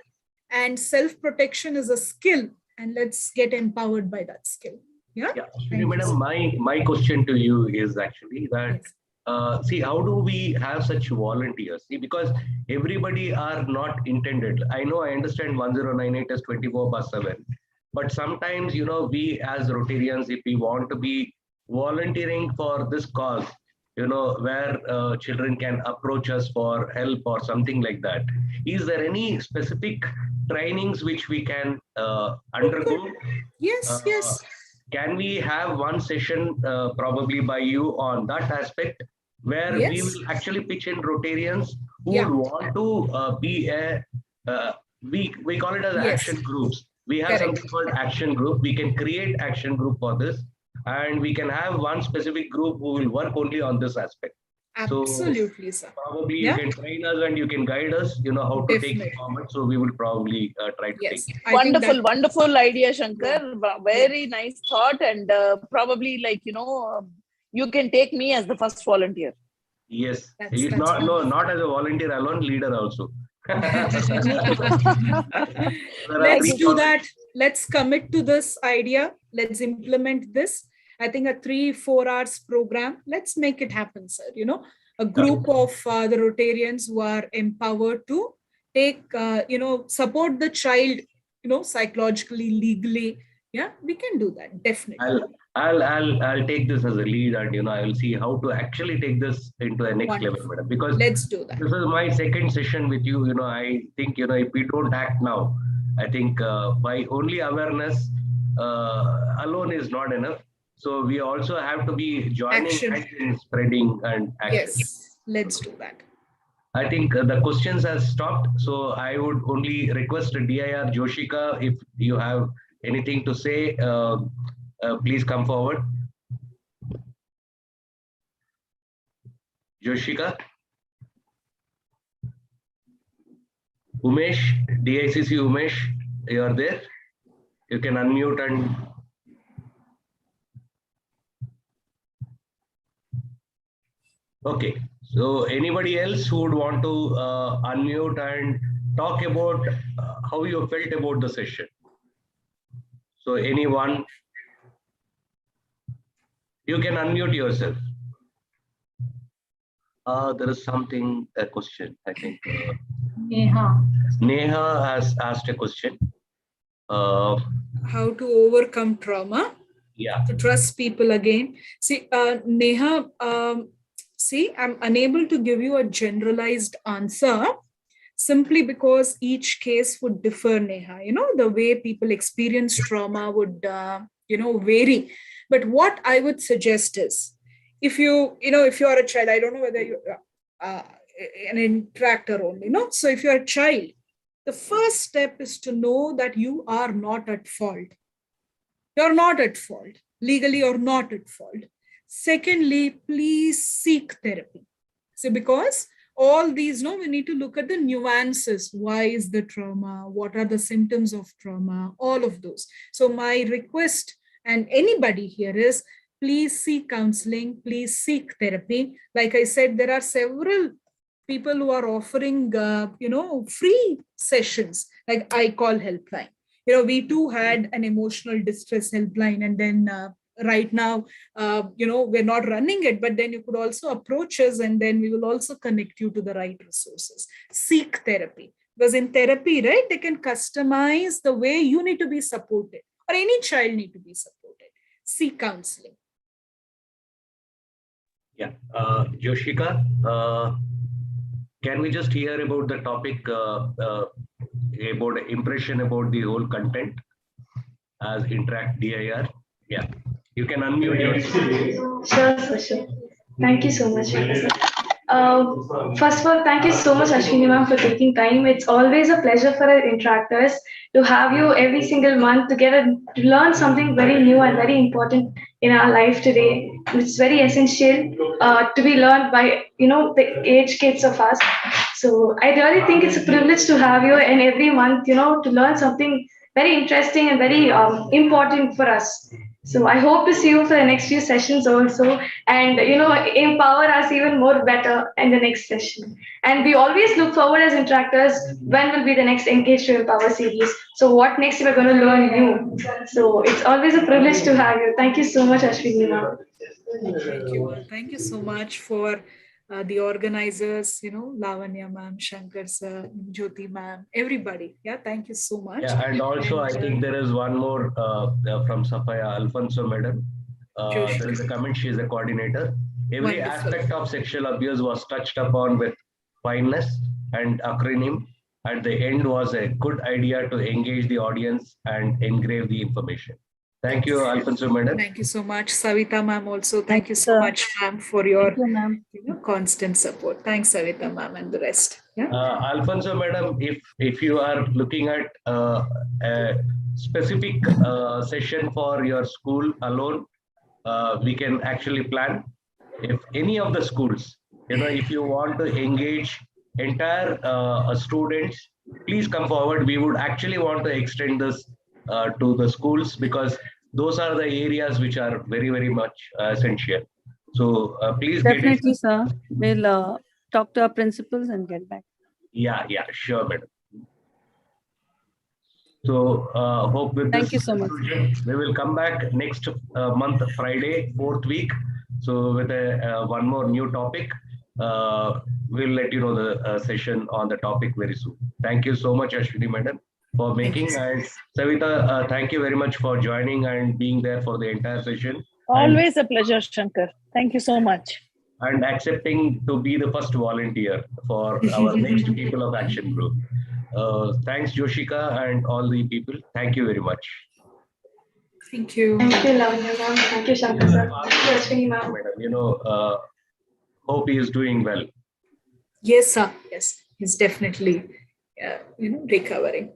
A: and self-protection is a skill, and let's get empowered by that skill. Yeah.
C: Madam, my question to you is actually that, see, how do we have such volunteers? See, because everybody are not intended. I understand 1098 is 24/7, but sometimes, we as Rotarians, if we want to be volunteering for this cause, where children can approach us for help or something like that. Is there any specific trainings which we can undergo?
A: Yes, yes.
C: Can we have one session probably by you on that aspect, where we will actually pitch in Rotarians who would want to be a, we call it as action groups. We have something called action group. We can create action group for this. And we can have one specific group who will work only on this aspect.
A: Absolutely, sir.
C: Probably you can train us and you can guide us, how to take it forward. So we will probably try to take it.
E: Wonderful idea, Shankar. Very nice thought. And probably you can take me as the first volunteer.
C: Yes. Not as a volunteer alone, leader also.
A: Let's do that. Let's commit to this idea. Let's implement this. I think a 3-4 hours program. Let's make it happen, sir. A group of the Rotarians who are empowered to take, support the child, psychologically, legally. Yeah, we can do that. Definitely.
C: I'll take this as a lead, and I will see how to actually take this into the next level, madam. Because
A: let's do that.
C: This is my second session with you. I think if we don't act now, I think by only awareness alone is not enough. So we also have to be joining and spreading and action.
A: Yes, let's do that.
C: I think the questions have stopped. So I would only request DIR Joshika, if you have anything to say, please come forward. Joshika. Umesh, DICC Umesh, you are there? You can unmute and okay. So anybody else who would want to unmute and talk about how you felt about the session? So anyone, you can unmute yourself. There is something, a question, I think. Neha has asked a question.
A: How to overcome trauma?
C: Yeah.
A: To trust people again. See, Neha, see, I'm unable to give you a generalized answer simply because each case would differ, Neha. You know, the way people experience trauma would, vary. But what I would suggest is, if you are a child, I don't know whether you're an interactor only, no? So if you're a child, the first step is to know that you are not at fault. You're not at fault. Legally, you're not at fault. Secondly, please seek therapy. So because all these, we need to look at the nuances. Why is the trauma? What are the symptoms of trauma? All of those. So my request, and anybody here, is please seek counseling, please seek therapy. Like I said, there are several people who are offering, free sessions, like I Call Helpline. We too had an emotional distress helpline, and then right now, we're not running it, but then you could also approach us, and then we will also connect you to the right resources. Seek therapy, because in therapy, right, they can customize the way you need to be supported, or any child need to be supported. Seek counseling.
C: Yeah, Joshika, can we just hear about the topic, about impression about the whole content as Interact DIR? Yeah, you can unmute yourself.
F: Sure. Thank you so much. First of all, thank you so much, Ashwini ma'am, for taking time. It's always a pleasure for our interactors to have you every single month together to learn something very new and very important in our life today. It's very essential to be learned by the age kids of us. So I really think it's a privilege to have you, and every month to learn something very interesting and very important for us. So I hope to see you for the next few sessions also, and empower us even more better in the next session. And we always look forward as interactors, when will be the next Engage to Empower series. So what next we're going to learn new. So it's always a privilege to have you. Thank you so much, Ashwini ma'am.
A: Thank you. Thank you so much for the organizers, Lavanya ma'am, Shankar sir, Jyoti ma'am, everybody. Yeah, thank you so much.
C: Yeah, and also I think there is one more from Safaya, Alfonso madam. There is a comment, she is a coordinator. Every
A: Wonderful.
C: aspect of sexual abuse was touched upon with fineness and acronym. At the end was a good idea to engage the audience and engrave the information. Thank you, Alfonso madam.
A: Thank you so much. Savita ma'am also. Thank you so much, ma'am, for your constant support. Thanks, Savita ma'am, and the rest. Yeah.
C: Alfonso madam, if you are looking at a specific session for your school alone, we can actually plan. If any of the schools, if you want to engage entire students, please come forward. We would actually want to extend this to the schools, because those are the areas which are very, very much essential. So please
G: definitely, sir. We'll talk to our principals and get back.
C: Yeah, sure, madam. So hope with
G: thank
C: this
G: you so much.
C: We will come back next month, Friday, 4th week. So with one more new topic, we'll let you know the session on the topic very soon. Thank you so much, Ashwini madam, for making. And Savita, thank you very much for joining and being there for the entire session.
E: Always a pleasure, Shankar. Thank you so much.
C: And accepting to be the first volunteer for our next People of Action group. Thanks, Joshika, and all the people. Thank you very much.
A: Thank you.
F: Thank you, Lavanya ma'am. Thank you, Shankar sir. Thank you, Ashwini ma'am.
C: Hope he is doing well.
A: Yes, sir. Yes, he's definitely, recovering.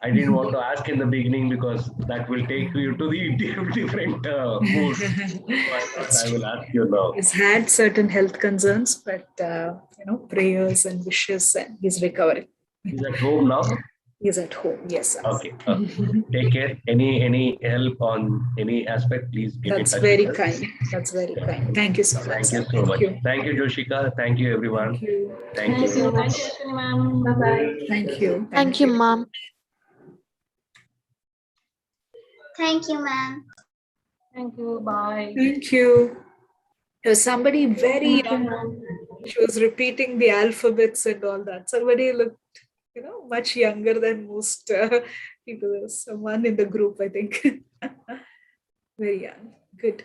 C: I didn't want to ask in the beginning because that will take you to the different mood. I will ask you now.
A: He's had certain health concerns, but prayers and wishes, and he's recovering.
C: He's at home now.
A: He's at home. Yes. Sir.
C: Okay. Take care. Any help on any aspect, please get
A: That's
C: in touch
A: very
C: with us.
A: kind. That's very kind. Thank you so much.
C: Thank
A: sir.
C: you so much.
A: You.
C: Thank you, Joshika. Thank you, everyone.
A: Thank you.
C: Thank
D: Thank
C: you.
D: you. Thank you, Ashwini ma'am.
F: Bye-bye.
A: Thank you.
B: Thank you, ma'am. Thank you, ma'am.
D: Thank you. Bye.
A: Thank you. There's somebody very
F: Thank you, ma'am.
A: she was repeating the alphabets and all that. Somebody looked, much younger than most people. There was someone in the group, I think. Very young. Good.